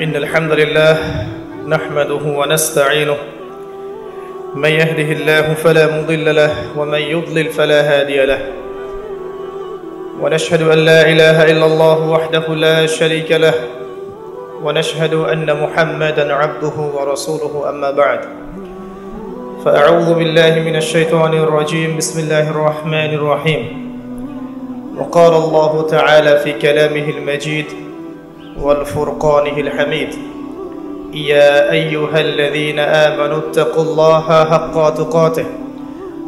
إن الحمد لله نحمده ونستعينه من يهده الله فلا مضل له ومن يضلل فلا هادي له ونشهد أن لا إله إلا الله وحده لا شريك له ونشهد أن محمدا عبده ورسوله أما بعد فأعوذ بالله من الشيطان الرجيم بسم الله الرحمن الرحيم وقال الله تعالى في كلامه المجيد والفرقانه الحميد يا أيها الذين آمنوا اتقوا الله حق تقاته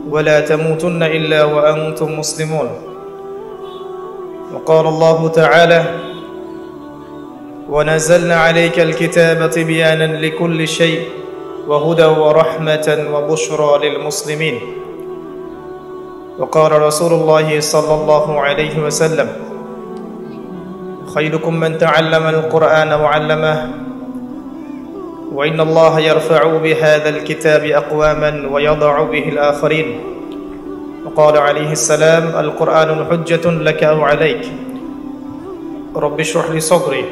ولا تموتن إلا وأنتم مسلمون وقال الله تعالى ونزلنا عليك الكتاب تبيانا لكل شيء وهدى ورحمة وبشرى للمسلمين وقال رسول الله صلى الله عليه وسلم خيركم من تعلم القرآن وعلمه وإن الله يرفع بهذا الكتاب أقواما ويضع به الآخرين وقال عليه السلام القرآن حجة لك أو عليك رب اشرح لي صدري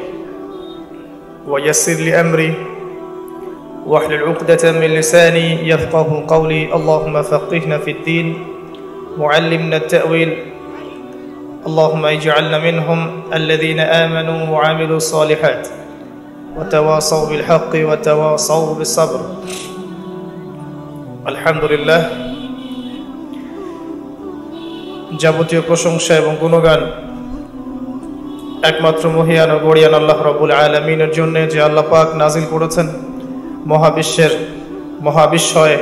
ويسر لي أمري واحلل عقدة من لساني يفقه قولي اللهم فقهنا في الدين وعلمنا التأويل اللهم اجعلنا منهم الذين آمنوا وعملوا الصالحات وتواصوا بالحق وتواصوا بالصبر الحمد لله যাবতীয় প্রশংসা এবং গুণগান একমাত্র মহিয়ান ও গরিয়ান আল্লাহ রাব্বুল আলামিনের জন্য যে আল্লাহ পাক নাজিল করেছেন মহাবিশ্বয়ে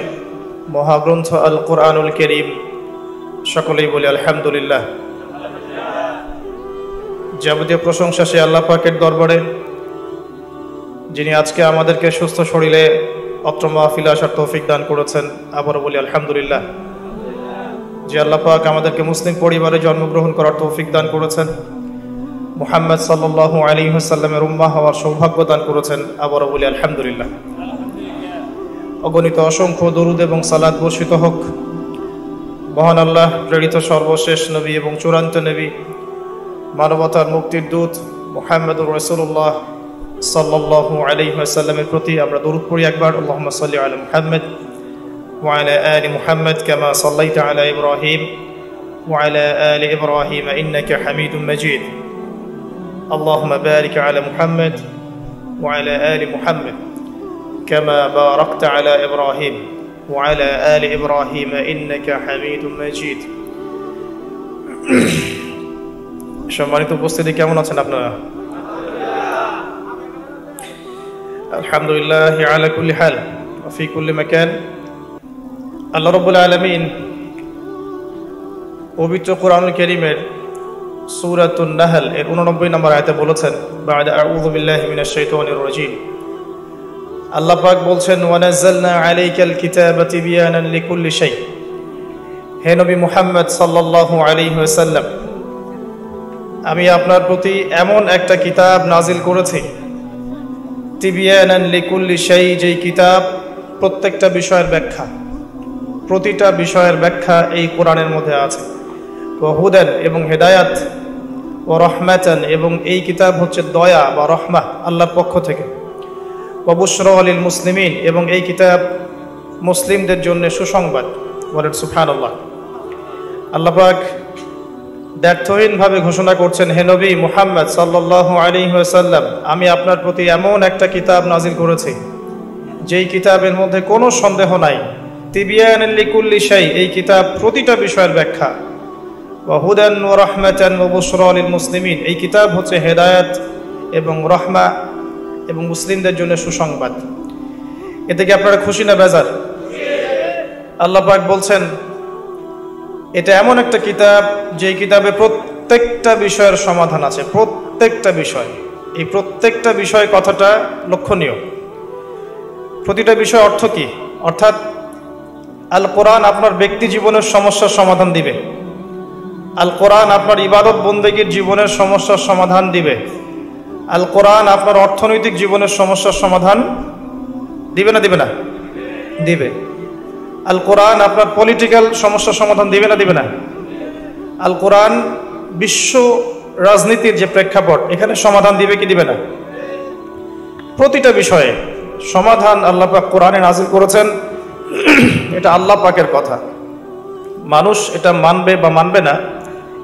মহাগ্রন্থ আল কোরআনুল কারীম সকলেই বলি আলহামদুলিল্লাহ যাবতীয় প্রশংসা সে আল্লাহ পাকের দরবারে যিনি আজকে আমাদেরকে সুস্থ শরীরে অত্র মাহফিলে আসার তৌফিক দান করেছেন আবারও বলি আলহামদুলিল্লাহ যে আল্লাহ পাক আমাদেরকে মুসলিম পরিবারে জন্মগ্রহণ করার তৌফিক দান করেছেন মুহাম্মদ সাল্লাল্লাহু আলাইহি ওয়াসাল্লামের উম্মাহ হওয়ার সৌভাগ্য দান করেছেন আবারও বলি আলহামদুলিল্লাহ অগণিত অসংখ্য দরুদ এবং সালাত বর্ষিত হোক মহান আল্লাহ প্রেরিত সর্বশেষ নবী এবং চূড়ান্ত নবী মানবতার মুক্তির দূত মুহাম্মদুর রাসূলুল্লাহ সাল্লাল্লাহু আলাইহি ওয়াসাল্লামের প্রতি আমরা দরুদ পড়ি একবার আল্লাহুম্মা সাল্লি আলা মুহাম্মদ ওয়া আলা আলি মুহাম্মদ কামা সাল্লাইতা আলা ইব্রাহিম ওয়া আলা আলি ইব্রাহিম ইন্নাকা হামিদুম মাজিদ আল্লাহুম্মা বারিক আলা মুহাম্মদ ওয়া আলা আলি মুহাম্মদ কামা বারাকতা আলা ইব্রাহিম ওয়া আলা আলি ইব্রাহিম ইন্নাকা হামিদুম মাজিদ সম্মানিত উপস্থিতি কেমন আছেন আপনারা আলহামদুলিল্লাহ আলা কুল্লি হাল ওয়া ফি কুল্লি মাকান আল্লাহ রাব্বুল আলামিন পবিত্র কোরআনুল কারীমের সূরাতুন নাহল এর 89 নম্বর আয়াতে বলেছেন বা'দা আউযু বিল্লাহি মিনাশ শাইতানির রাজীম আল্লাহ পাক বলছেন ওয়া নাযালনা আলাইকাল কিতাবা তিবয়ানান লিকুল্লি শাই হে নবী মুহাম্মদ সাল্লাল্লাহু আলাইহি ওয়াসাল্লাম আমি আপনার প্রতি এমন একটা কিতাব নাজিল করেছি তিবয়ানান লিকুল্লি শাই যেই কিতাব প্রত্যেকটা বিষয়ের ব্যাখ্যা প্রতিটা বিষয়ের ব্যাখ্যা এই কোরআনের মধ্যে আছে ওয়া হুদান এবং হেদায়াত ওয়া রাহমাতান এবং এই কিতাব হচ্ছে দয়া বা রহমত আল্লাহর পক্ষ থেকে ওয়া বুশরা লিল মুসলিমিন এবং এই কিতাব মুসলিমদের জন্য সুসংবাদ বলেন সুবহানাল্লাহ আল্লাহ পাক ব্যর্থহীনভাবে ঘোষণা করছেন হে নবী মুহাম্মদ সাল্লাল্লাহু আলাইহি ওয়াসাল্লাম আমি আপনার প্রতি এমন একটা কিতাব নাজিল করেছি যেই কিতাবের মধ্যে কোনো সন্দেহ নাই তিবয়ানান লিকুল্লি শাই এই কিতাব প্রতিটা বিষয়ের ব্যাখ্যা ওয়া হুদান ওয়া রাহমাতান ওয়া বুশরা লিল মুসলিমিন এই কিতাব হচ্ছে হেদায়েত এবং রহমা এবং মুসলিমদের জন্য সুসংবাদ এতে কি আপনারা খুশি না বেজার আল্লাহ পাক বলছেন এটা এমন একটা কিতাব যেই কিতাবে প্রত্যেকটা বিষয়ের সমাধান আছে প্রত্যেকটা বিষয় এই প্রত্যেকটা বিষয় কথাটা লক্ষণীয় প্রতিটা বিষয় অর্থ কি অর্থাৎ আল কোরআন আপনার ব্যক্তি জীবনের সমস্যার সমাধান দিবে আল কোরআন আপনার ইবাদত বন্দেগীর জীবনের সমস্যার সমাধান দিবে আল কোরআন আপনার অর্থনৈতিক জীবনের সমস্যার সমাধান দিবে না দিবে আল কোরআন আপনার পলিটিক্যাল সমস্যার সমাধান দিবে না আল কোরআন বিশ্ব রাজনীতির যে প্রেক্ষাপট এখানে সমাধান দিবে কি দিবে না প্রতিটা বিষয়ে সমাধান আল্লাহ পাক কোরআনে নাজিল করেছেন। এটা আল্লাহ পাকের কথা, মানুষ এটা মানবে বা মানবে না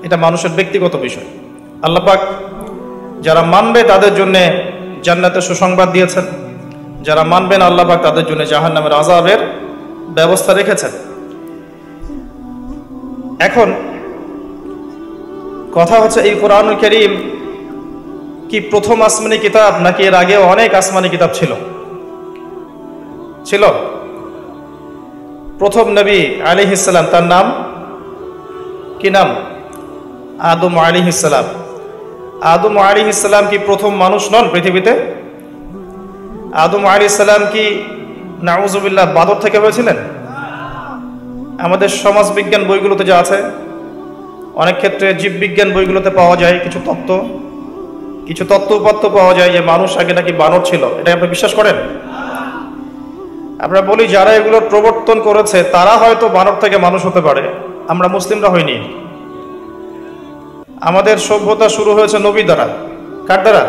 এটা মানুষের ব্যক্তিগত বিষয়। আল্লাহ পাক যারা মানবে তাদের জন্য জান্নাতের সুসংবাদ দিয়েছেন, যারা মানবে না আল্লাহ পাক তাদের জন্য জাহান্নামের আযাবের ব্যবস্থা রেখেছেন। এখন কথা হচ্ছে, এই কোরআনুল কারীম কি প্রথম আসমানি কিতাব নাকি এর আগেও অনেক আসমানি কিতাব ছিল? প্রথম নবী আলাইহিস সালাম, তার নাম কি? নাম আদম আলাইহিস সালাম। আদম আলাইহিস সালাম কি প্রথম মানুষ নন পৃথিবীতে? আদম আলাইহিস সালাম কি নাউজুবিল্লাহ বাদর থেকে হয়েছিলেন? আমাদের সমাজ বিজ্ঞান বইগুলোতে যা আছে, অনেক ক্ষেত্রে জীববিজ্ঞান বইগুলোতে পাওয়া যায় কিছু তত্ত্ব উপাত্ত পাওয়া যায় যে মানুষ আগে নাকি বানর ছিল। এটা আপনি বিশ্বাস করেন? আমরা বলি যারা এগুলোর প্রবর্তন করেছে তারা হয়তো বানর থেকে মানুষ হতে পারে, আমরা মুসলিমরা হইনি। আমাদের সভ্যতা শুরু হয়েছে নবী দ্বারা। কার দ্বারা?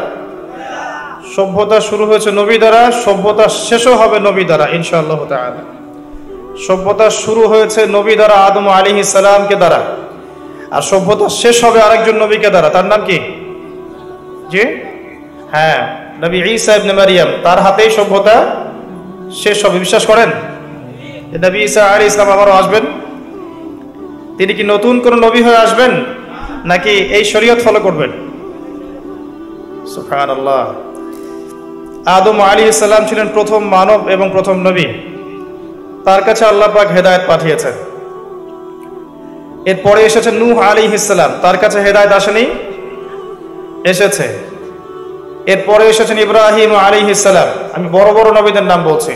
সভ্যতা শুরু হয়েছে নবী দ্বারা, সভ্যতা শেষও হবে নবী দ্বারা ইনশাআল্লাহ তাআলা। সভ্যতা শুরু হয়েছে নবী দ্বারা, আদম আলাইহিস সালামকে দ্বারা, আর সভ্যতা শেষ হবে আরেকজন নবীকে দ্বারা। তার নাম কি? জি হ্যাঁ, নবী ঈসা ইবনে মারইয়াম, তার হাতেই সভ্যতা শেষ হবে। বিশ্বাস করেন নবী ঈসা আলাইহিস সালাম আবারও আসবেন? তিনি কি নতুন কোন নবী হয়ে আসবেন নাকি এই শরীয়ত ফলো করবেন? সুবহানাল্লাহ। আদম আলাইহিস সালাম ছিলেন প্রথম মানব এবং প্রথম নবী, তার কাছে আল্লাহ পাক হেদায়েত পাঠিয়েছেন। এরপরে এসেছেন নূহ আলাইহিস সালাম, তার কাছে হেদায়েত আসেনি? এসেছে। এরপরে এসেছেন ইব্রাহিম আলাইহিস সালাম, আমি বড় বড় নবীদের নাম বলছি,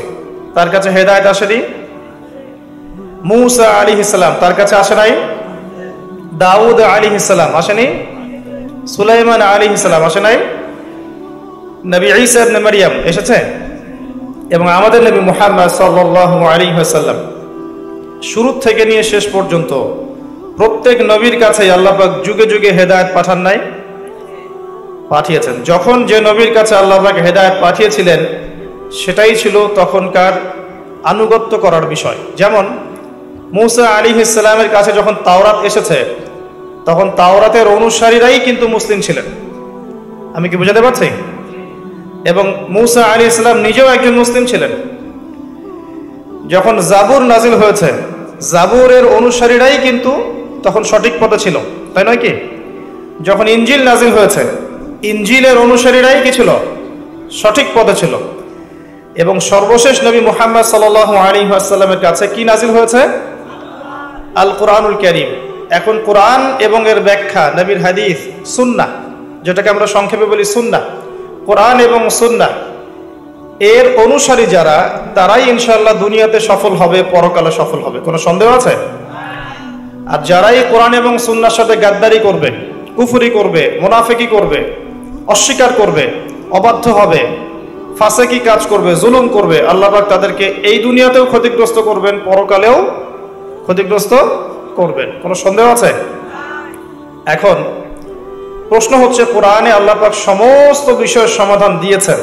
তার কাছে হেদায়েত আসেনি? মূসা আলাইহিস সালাম, তার কাছে আসে নাই? দাউদ আলাইহিস সালাম আসেনি? সুলাইমান আলাইহিস সালাম আসে নাই? নবী ঈসা ইবনে মারইয়াম এসেছে? এবং আমাদের নবী মুহাম্মদ সাল্লাল্লাহু আলাইহি ওয়াসাল্লাম শুরু থেকে নিয়ে শেষ পর্যন্ত প্রত্যেক নবীর কাছে আল্লাহ পাক যুগে যুগে হেদায়েত পাঠান নাই? পাঠিয়েছেন। যখন যে নবীর কাছে আল্লাহ পাক হেদায়েত পাঠিয়েছিলেন সেটাই ছিল তখনকার আনুগত্য করার বিষয়। যেমন মূসা আলাইহিস সালামের কাছে যখন তাওরাত এসেছে তখন তাওরাতের অনুসারীরাই কিন্তু মুসলিম ছিলেন। আমি কি বুঝাতে পারছি? এবং মূসা আলাইহিস সালাম নিজেও একজন মুসলিম ছিলেন। যখন জাবুর নাজিল হয়েছে, জাবুরের অনুসারীরাই কিন্তু তখন সঠিক পথে ছিল, তাই নয় কি? যখন ইনজিল নাজিল হয়েছে, ইনজিলের অনুসারীরাই কি ছিল? সঠিক পথে ছিল। এবং সর্বশেষ নবী মুহাম্মদ সাল্লাল্লাহু আলাইহি ওয়াসাল্লামের কাছে কি নাজিল হয়েছে? আল কোরআনুল কারীম। এখন কোরআন এবং এর ব্যাখ্যা, নবীর হাদিস, সুন্নাহ, যেটাকে আমরা সংক্ষেপে বলি সুন্নাহ, কোরআন এবং সুন্নাহ এর অনুসারী যারা, তারাই ইনশাআল্লাহ দুনিয়াতে সফল হবে, পরকালে সফল হবে। কোনো সন্দেহ আছে? আর যারাই কোরআন এবং সুন্নাহর সাথে গাদ্দারি করবে, কুফরি করবে, মুনাফিকি করবে, অস্বীকার করবে, অবাধ্য হবে, ফাসিকি কাজ করবে, জুলুম করবে, আল্লাহ পাক তাদেরকে এই দুনিয়াতেও ক্ষতিগ্রস্ত করবেন, পরকালেও ক্ষতিগ্রস্ত করবেন। কোনো সন্দেহ আছে? এখন প্রশ্ন হচ্ছে, কোরআনে আল্লাহ পাক সমস্ত বিষয়ের সমাধান দিয়েছেন,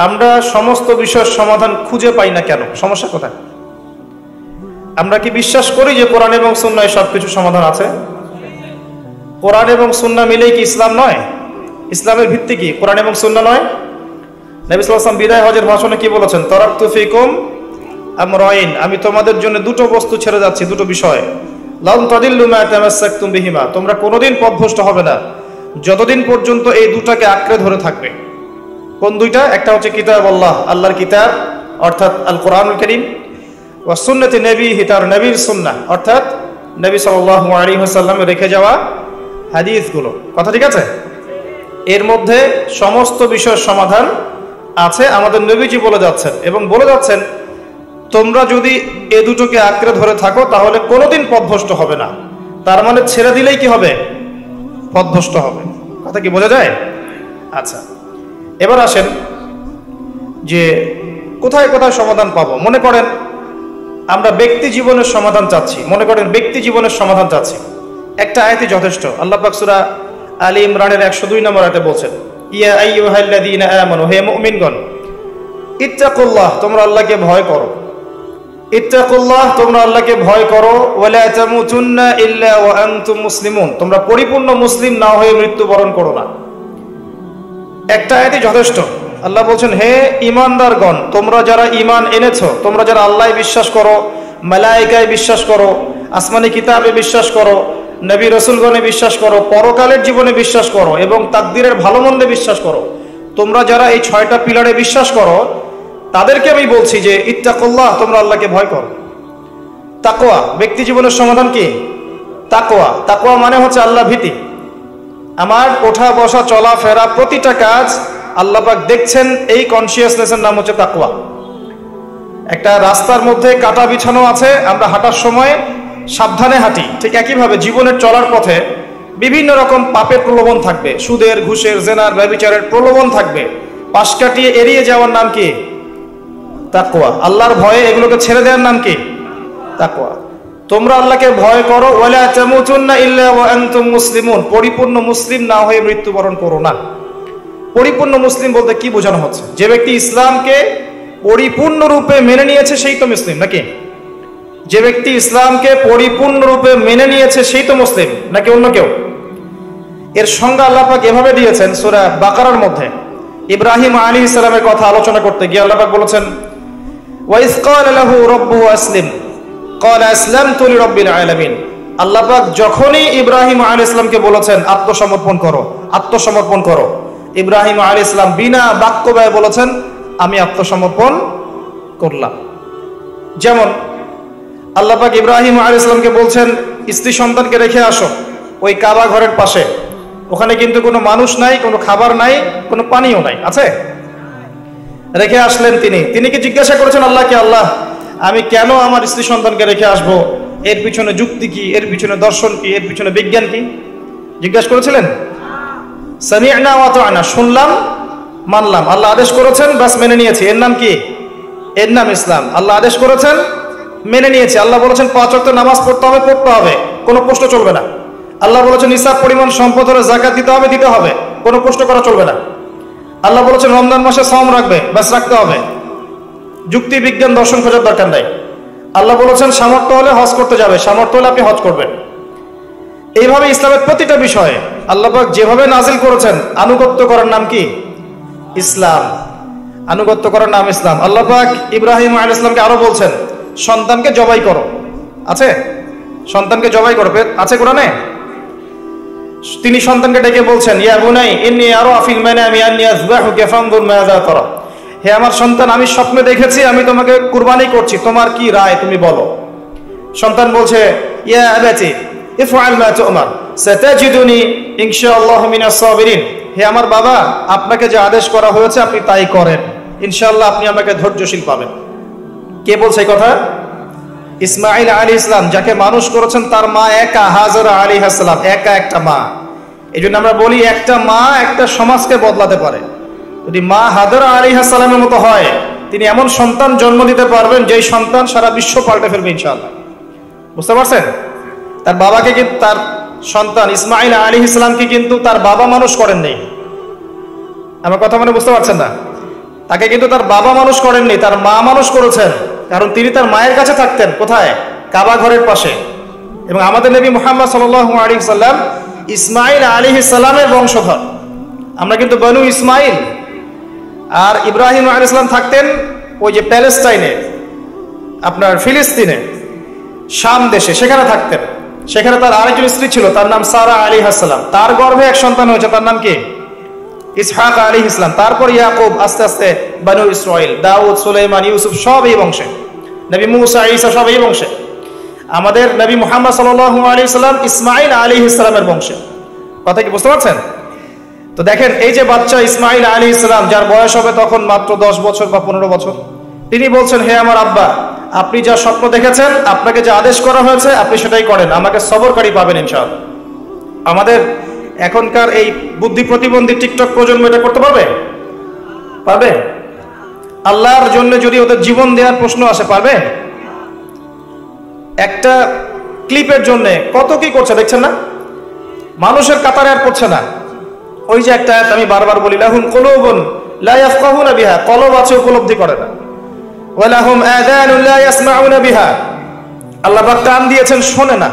আমরা সমস্ত বিষয়ের সমাধান খুঁজে পাই না কেন? সমস্যা কোথায়? আমরা কি বিশ্বাস করি যে কোরআন এবং সুন্নাহয় সবকিছু সমাধান আছে? কোরআন এবং সুন্নাহ মিলেই কি ইসলাম নয়? ইসলামের ভিত্তি কি কোরআন এবং সুন্নাহ নয়? নবী সাল্লাল্লাহু আলাইহি ওয়াসাল্লাম বিদায় হজের ভাষণে কি বলেছেন? তারাকতু ফিকুম আমরাইন, আমি তোমাদের জন্য দুটো বস্তু ছেড়ে যাচ্ছি, দুটো বিষয়। লান তাদিল্লু মা তামাসসাকতুম বিহিমা, তোমরা কোনোদিন পথভ্রষ্ট হবে না যতদিন পর্যন্ত এই দুটাকে আঁকড়ে ধরে থাকবে। কোন দুইটা? একটা হচ্ছে কিতাবুল্লাহ, আল্লাহর কিতাব অর্থাৎ আল কোরআনুল কারীম, ওয়া সুন্নতি নবীহি, তার নবীর সুন্নাহ অর্থাৎ নবী সাল্লাল্লাহু আলাইহি ওয়াসাল্লাম রেখে যাওয়া হাদিসগুলো। কথা ঠিক আছে? এর মধ্যে সমস্ত বিষয়ের সমাধান আছে। আমাদের নবীজি বলে যাচ্ছেন এবং বলে যাচ্ছেন, তোমরা যদি এ দুটোকে আঁকড়ে ধরে থাকো তাহলে কোনোদিন পথভ্রষ্ট হবে না। তার মানে ছেড়ে দিলেই কি হবে? পথভ্রষ্ট হবে। কথা কি বোঝা যায়? আচ্ছা, এবার আসেন যে কোথায় কোথায় সমাধান পাবো। মনে করেন আমরা ব্যক্তি জীবনের সমাধান চাচ্ছি, একটা আয়াতই যথেষ্ট। আল্লাহ পাক সূরা আলী ইমরানের 102 নম্বর আয়াতে বলছেন, ইয়া আইয়ুহাল্লাযীনা আমানু, হে মুমিনগণ, ইত্তাকুল্লাহ, তোমরা আল্লাহকে ভয় করো। ইত্তাকুল্লাহ, তোমরা আল্লাহকে ভয় করো। ওয়ালা তামুতুন্না ইল্লা ওয়া আনতুম মুসলিমুন, তোমরা পরিপূর্ণ মুসলিম না হয়ে মৃত্যুবরণ করো না। একটা আয়াতই যথেষ্ট। আল্লাহ বলছেন, হে ঈমানদারগণ, তোমরা যারা ঈমান এনেছো, তোমরা যারা আল্লাহে বিশ্বাস করো, মালায়েকায় বিশ্বাস করো, আসমানি কিতাবে বিশ্বাস করো, নবী রাসূলগণে বিশ্বাস করো, পরকালের জীবনে বিশ্বাস করো এবং তাকদীরের ভালো মন্দে বিশ্বাস করো, তোমরা যারা এই 6টা পিলারে বিশ্বাস করো, তাদেরকে আমি বলছি যে ইত্তাকুল্লাহ, তোমরা আল্লাহকে ভয় করো। তাকওয়া, ব্যক্তি জীবনের সমাধান কি? তাকওয়া। তাকওয়া মানে হচ্ছে আল্লাহ ভীতি। আমার ওঠা বসা চলা ফেরা প্রতিটা কাজ আল্লাহ পাক দেখছেন, এই কনসিয়াসনেসের নাম হচ্ছে তাকওয়া। একটা রাস্তার মধ্যে কাঁটা বিছানো আছে, আমরা হাঁটার সময় সাবধানে হাঁটি, ঠিক একইভাবে জীবনের চলার পথে বিভিন্ন রকম পাপের প্রলোভন থাকবে, সুদের, ঘুষের, জেনার, ব্যভিচারের প্রলোভন থাকবে। পাশ কাটিয়ে এড়িয়ে যাওয়ার নাম কি? তাকওয়া। আল্লাহর ভয়ে এগুলোকে ছেড়ে দেওয়ার নাম কি? তাকওয়া। তোমরা আল্লাহকে ভয় করো। ওয়ালা তামুতুন্না ইল্লা ওয়া আনতুম মুসলিমুন, পরিপূর্ণ মুসলিম না হয়ে মৃত্যুবরণ করো না। পরিপূর্ণ মুসলিম বলতে কি বোঝানো হচ্ছে? যে ব্যক্তি ইসলামকে পরিপূর্ণরূপে মেনে নিয়েছে সেই তো মুসলিম, নাকি? যে ব্যক্তি ইসলামকে পরিপূর্ণরূপে মেনে নিয়েছে সেই তো মুসলিম, নাকি অন্য কেউ? এর সংজ্ঞা আল্লাহ পাক এভাবে দিয়েছেন সূরা বাকারার মধ্যে। ইব্রাহিম আলাইহিস সালামের কথা আলোচনা করতে গিয়ে আল্লাহ পাক বলেছেন, ওয়া ইয ক্বালা লাহু রাব্বুহু আসলিম ক্বালা আসলামতু লিরাব্বিল আলামিন। আল্লাহ পাক যখনই ইব্রাহিম আলাইহিস সালামকে বলেছেন আত্মসমর্পণ করো, আত্মসমর্পণ করো, ইব্রাহিম আলাইহিস সালাম বিনা বাক্য ব্যয়ে বলেছেন আমি আত্মসমর্পণ করলাম। যেমন আল্লাহ পাক ইব্রাহিম আলাইহিস সালামকে বলছেন স্ত্রী সন্তানকে রেখে আসো ওই কাবা ঘরের পাশে, ওখানে কিন্তু কোনো মানুষ নাই, কোনো খাবার নাই, কোনো পানিও নাই, আছে? রেখে আসলেন তিনি কি জিজ্ঞাসা করেছেন আল্লাহকে, আল্লাহ আমি কেন আমার স্ত্রী সন্তানকে রেখে আসব? এর পিছনে যুক্তি কি, এর পিছনে দর্শন কি, এর পিছনে বিজ্ঞান কি? জিজ্ঞাসা করেছিলেন? সামি'না ওয়া আতা'না, শুনলাম মানলাম, আল্লাহ আদেশ করেছেন বাস মেনে নিয়েছি, এর নাম কি? এর নাম ইসলাম। আল্লাহ আদেশ করেছেন, মেনে নিয়েছি। আল্লাহ বলেছেন 5 ওয়াক্ত নামাজ পড়তে হবে, কোনো প্রশ্ন চলবে না। আল্লাহ বলেছেন নিসাব পরিমাণ সম্পদ হলে যাকাত দিতে হবে, কোনো প্রশ্ন করা চলবে না। আল্লাহ বলেছেন রমজান মাসে সাওম রাখবে, বাস রাখতে হবে, যুক্তি বিজ্ঞান দর্শন খোঁজার দরকার নাই। আল্লাহ বলেছেন সামর্থ্য হলে হজ করতে যাবে, সামর্থ্য হলে আপনি হজ করবেন। এইভাবে ইসলামের প্রতিটা বিষয়ে আল্লাহ পাক যেভাবে নাজিল করেছেন, আনুগত্য করার নাম কি? ইসলাম। আনুগত্য করার নাম ইসলাম। আল্লাহ পাক ইব্রাহিম আলাইহিস সালামকে আরো বলছেন সন্তানকে জবাই করো, আছে? সন্তানকে জবাই করো, আছে কোরআনে? তিনি সন্তানকে ডেকে বলছেন ইয়া বুনাই ইন্নী আরা ফিল মানামি আন্নী আযবাহুকা ফানজুর মাযা তারা, হে আমার সন্তান আমি স্বপ্নে দেখেছি আমি তোমাকে কুরবানি করছি, তোমার কি রায় তুমি বলো। সন্তান বলছে ইয়া আবাতি ইফআল মা তু'মার সাতাজিদুনি ইনশাআল্লাহু মিনাস সাবিরিন, হে আমার বাবা আপনাকে যে আদেশ করা হয়েছে আপনি তাই করেন, ইনশাআল্লাহ আপনি আমাকে ধৈর্যশীল পাবেন। কে বলছে এই কথা? ইসমাঈল আলাইহিস সালাম, যাকে মানুষ করেছেন তার মা একা, হাজরা আলাইহিস সালাম একা একটা মা। এই জন্য আমরা বলি একটা মা একটা সমাজকে বদলাতে পারে। যদি মা হাজরা আলাইহিস সালামের মতো হয়, তিনি এমন সন্তান জন্ম দিতে পারবেন যেই সন্তান সারা বিশ্ব পাল্টে ফেলবে ইনশাআল্লাহ। বুঝতে পারছেন? তার বাবাকে কিন্তু, তার সন্তান ইসমাঈল আলাইহিস সালামকে কিন্তু তার বাবা মানুষ করেননি। আমার কথা মানে বুঝতে পারছেন না? তাকে কিন্তু তার বাবা মানুষ করেননি, তার মা মানুষ করেছেন। কারণ তিনি তার মায়ের কাছে থাকতেন, কোথায়? কাবা ঘরের পাশে। এবং আমাদের নবী মুহাম্মদ সাল্লাল্লাহু আলাইহি সাল্লাম ইসমাঈল আলাইহিস সালামের বংশধর। আমরা কিন্তু বনু ইসমাঈল। আর ইব্রাহিম আলাইহিস সালাম থাকতেন ওই যে প্যালেস্টাইনে, আপনার ফিলিস্তিনে, শাম দেশে, সেখানে থাকতেন। সেখানে তার আরেকজন স্ত্রী ছিল, তার নাম সারা আলাইহিস সালাম। তার গর্ভে এক সন্তান হয়েছে, তার নাম কি? ইসহাক আলাইহিস সালাম। তারপর ইয়াকুব, আস্তে আস্তে বনু ইসরাইল, দাউদ, সুলাইমান, ইউসুফ সব এই বংশে। নবী মুসা, ঈসা সব এই বংশে। আমাদের নবী মুহাম্মদ সাল্লাল্লাহু আলাইহি সাল্লাম ইসমাঈল আলাইহিস সালামের বংশে। কথা কি বুঝতে পারছেন? তো দেখেন এই যে বাচ্চা ইসমাঈল আলাইহিস সালাম, যার বয়স হবে তখন মাত্র 10 বছর বা 15 বছর, তিনি বলছেন হে আমার আব্বা আপনি যা স্বপ্ন দেখেছেন, আপনাকে যে আদেশ করা হয়েছে আপনি সেটাই করেন, আমাকে সবরকারী পাবেন ইনশাআল্লাহ। আমাদের এখনকার এই বুদ্ধি প্রতিবন্ধী টিকটক প্রজন্ম এটা করতে পারবে? পারবে? আল্লাহর জন্য যদি ওদের জীবন দেওয়ার প্রশ্ন আসে, পারবে? একটা ক্লিপের জন্য কত কি করছে দেখছেন না? মানুষের কাতারে আর করছে না, ওই যে একটা আয়াত আমি বারবার বলি, লাহুম কুলুবুন লা ইয়াফকাহুনা বিহা, কলব আছে উপলব্ধি করে না। ওয়া লাহুম আযানুন লা ইয়াসমাউনা বিহা, আল্লাহ পাক কান দিয়েছেন, শোনে না,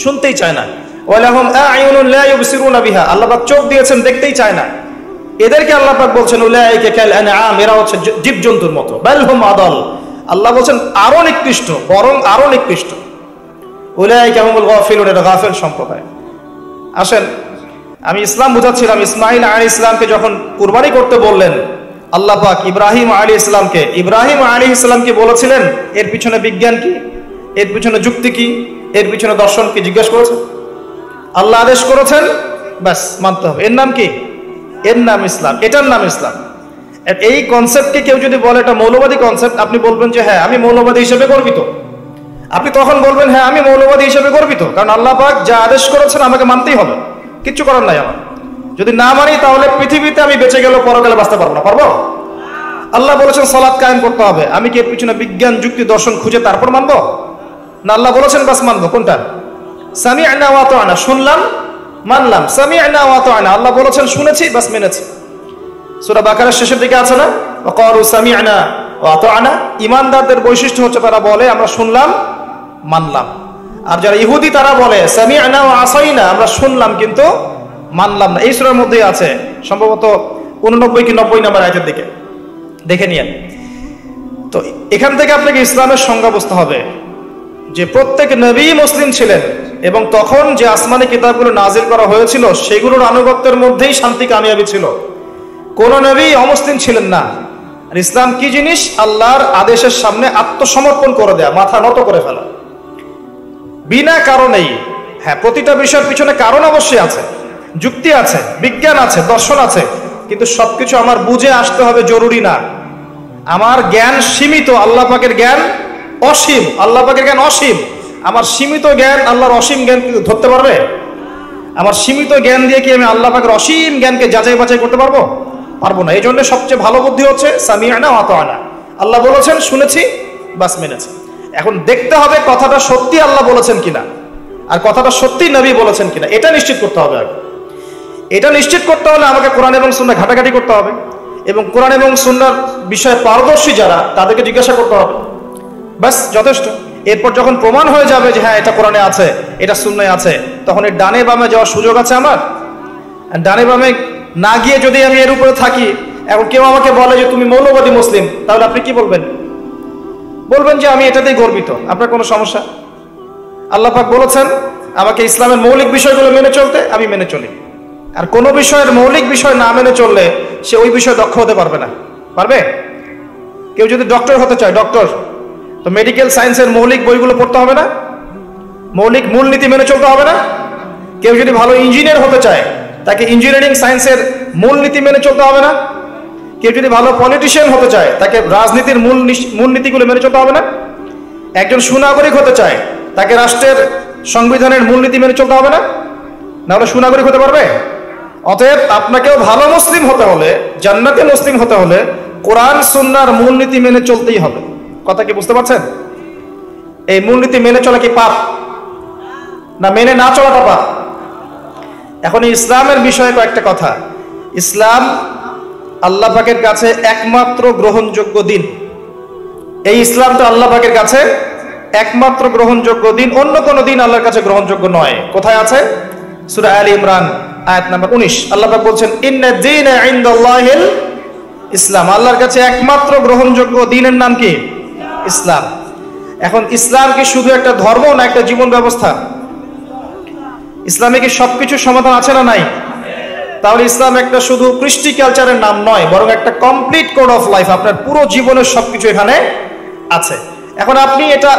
শুনতেই চায় না। ওয়া লাহুম আ'য়ুনুন লা ইউবসিরুনা বিহা, আল্লাহ পাক চোখ দিয়েছেন, দেখতেই চায় না। এদেরকে আল্লাহ পাক বলছেন উলাইকা কাল আনআম, এরা হচ্ছে জীবজন্তুর মতো। বাল হুম আদাল, আল্লাহ বলছেন আরো নিকৃষ্ট, বরং আরো নিকৃষ্ট। উলাইকা হুমুল গাফিলুন, এটা গাফিল সম্প্রদায়। আসেন, আমি ইসলাম বুঝাচ্ছিলাম। ইসমাঈল আলাইহিস সালামকে যখন কুরবানি করতে বললেন আল্লাহ পাক ইব্রাহিম আলাইহিস সালামকে বলেছিলেন এর পিছনে বিজ্ঞান কি, এর পিছনে যুক্তি কি, এর পিছনে দর্শন কি জিজ্ঞেস করেছেন? আল্লাহ আদেশ করেছেন, ব্যাস মানতে হবে। এর নাম কি? এর নাম ইসলাম, এটার নাম ইসলাম। এই কনসেপ্টকে কেউ যদি বলে এটা মৌলবাদী কনসেপ্ট, আপনি বলবেন যে হ্যাঁ আমি মৌলবাদী হিসেবে গর্বিত। আপনি তখন বলবেন হ্যাঁ আমি মৌলবাদী হিসেবে গর্বিত, কারণ আল্লাহ পাক যা আদেশ করেছেন আমাকে মানতেই হবে, কিচ্ছু করার নাই আমার। যদি না মানি তাহলে পৃথিবীতে আমি বেঁচে গেলেও পরকালে বাঁচতে পারবো না। পারবো? আল্লাহ বলেছেন সালাত কায়েম করতে হবে, আমি কি এর পিছনে বিজ্ঞান যুক্তি দর্শন খুঁজে তারপর মানবো? না, আল্লাহ বলেছেন বাস মানবো। কোনটা? সামি'না ওয়া আতা'না, শুনলাম মানলাম। সামি'না ওয়া আতা'না, আল্লাহ বলেছেন শুনেছি, বাস মেনেছি। সূরা বাকারার শেষের দিকে আছে না, ওয়া ক্বালু সামি'না ওয়া আতা'না। ঈমানদারদের বৈশিষ্ট্য হচ্ছে তারা বলে আমরা শুনলাম মানলাম। আর যারা ইহুদি তারা বলে সামি'না ওয়া আসাইনা, আমরা শুনলাম কিন্তু মানলাম না। এই সূরার মধ্যেই আছে, সম্ভবত 89 কি 90 নম্বর আয়াতের দিকে দেখে নিয়েন। তো এখান থেকে আপনাকে ইসলামের সংজ্ঞা বুঝতে হবে যে প্রত্যেক নবী মুসলিম ছিলেন, এবং তখন যে আসমানি কিতাবগুলো নাজিল করা হয়েছিল সেগুলোর আনুগত্যের মধ্যেই শান্তি কামিয়াবি ছিল। কোন নবী অমুসলিম ছিলেন না। আর ইসলাম কি জিনিস? আল্লাহর আদেশের সামনে আত্মসমর্পণ করে দেয়া, মাথা নত করে ফেলা, বিনা কারণেই। হ্যাঁ, প্রতিটা বিষয়ের পিছনে কারণ অবশ্যই আছে, যুক্তি আছে, বিজ্ঞান আছে, দর্শন আছে, কিন্তু সবকিছু আমার বুঝে আসতে হবে জরুরি না। আমার জ্ঞান সীমিত, আল্লাহ পাকের জ্ঞান অসীম। আল্লাহ পাকের জ্ঞান অসীম, আমার সীমিত জ্ঞান আল্লাহর অসীম জ্ঞান ধরতে পারবে? আমার সীমিত জ্ঞান দিয়ে কি আমি আল্লাহ পাকের অসীম জ্ঞানকে যাচাই বাছাই করতে পারবো? পারবো না। এই জন্য সবচেয়ে ভালো বুদ্ধি হচ্ছে সামি'না ওয়া আতা'না, আল্লাহ বলেছেন শুনেছি, বাস মেনেছি। এখন দেখতে হবে কথাটা সত্যি আল্লাহ বলেছেন কিনা, আর কথাটা সত্যি নবী বলেছেন কিনা, এটা নিশ্চিত করতে হবে আগে। এটা নিশ্চিত করতে হলে আমাকে কোরআন এবং সুন্নাহ ঘাটাঘাটি করতে হবে, এবং কোরআন এবং সুন্নাহর বিষয়ে পারদর্শী যারা তাদেরকে জিজ্ঞাসা করতে হবে, বাস যথেষ্ট। এরপর যখন প্রমাণ হয়ে যাবে যে হ্যাঁ এটা কোরআনে আছে, এটা সুন্নাহে আছে, তখন এর ডানে বামে যাওয়ার সুযোগ আছে আমার। ডানে বামে না গিয়ে যদি আমি এর উপরে থাকি, এখন কেউ আমাকে বলে যে তুমি মৌলবাদী মুসলিম, তাহলে আপনি কি বলবেন? বলবেন যে আমি এটাতেই গর্বিত। আপনার কোনো সমস্যা? আল্লাহ পাক বলেছেন আমাকে ইসলামের মৌলিক বিষয়গুলো মেনে চলতে, আমি মেনে চলি। আর কোনো বিষয়ের মৌলিক বিষয় না মেনে চললে সে ওই বিষয়ে দক্ষ হতে পারবে না। পারবে? কেউ যদি ডক্টর হতে চায়, ডক্টর, তো মেডিকেল সায়েন্সের মৌলিক বইগুলো পড়তে হবে না? মৌলিক মূলনীতি মেনে চলতে হবে না? কেউ যদি ভালো ইঞ্জিনিয়ার হতে চায়, তাকে ইঞ্জিনিয়ারিং সায়েন্সের মূলনীতি মেনে চলতে হবে না? কেউ যদি ভালো পলিটিশিয়ান হতে চায়, তাকে রাজনীতির মূলনীতিগুলো মেনে চলতে হবে না? একজন সুনাগরিক হতে চায়, তাকে রাষ্ট্রের সংবিধানের মূলনীতি মেনে চলতে হবে না? নাহলে সুনাগরিক হতে পারবে? অতএব আপনাকেও ভালো মুসলিম হতে হলে, জান্নাতি মুসলিম হতে হলে কোরআন সুন্নাহর মূলনীতি মেনে চলতেই হবে। কথা কি বুঝতে পারছেন? এই মূলনীতি মেনে চলা কি পাপ, না মেনে না চলাটা পাপ? এখন ইসলামের বিষয়ে কয়েকটা কথা। ইসলাম আল্লাহ পাকের কাছে একমাত্র গ্রহণযোগ্য দিন। এই ইসলামটা আল্লাহ পাকের কাছে একমাত্র গ্রহণযোগ্য দিন, অন্য কোন দিন আল্লাহর কাছে গ্রহণযোগ্য নয়। কোথায় আছে? সূরা আলে ইমরান আয়াত নাম্বার 19, আল্লাহ পাক বলছেন ইন্নাদ দীনা ইনদাল্লাহিল ইসলাম, আল্লাহর কাছে একমাত্র গ্রহণযোগ্য দিনের নাম কি? ইসলাম। এখন ইসলাম কি শুধু একটা ধর্ম না একটা জীবন ব্যবস্থা? ইসলামে কি সবকিছু সমাধান আছে না নাই? তাহলে ইসলাম একটা শুধু কৃষ্টি কালচারের নাম নয়, বরং একটা কমপ্লিট কোড অফ লাইফ। আপনার পুরো জীবনের সবকিছু এখানে আছে। এখন আপনি এটা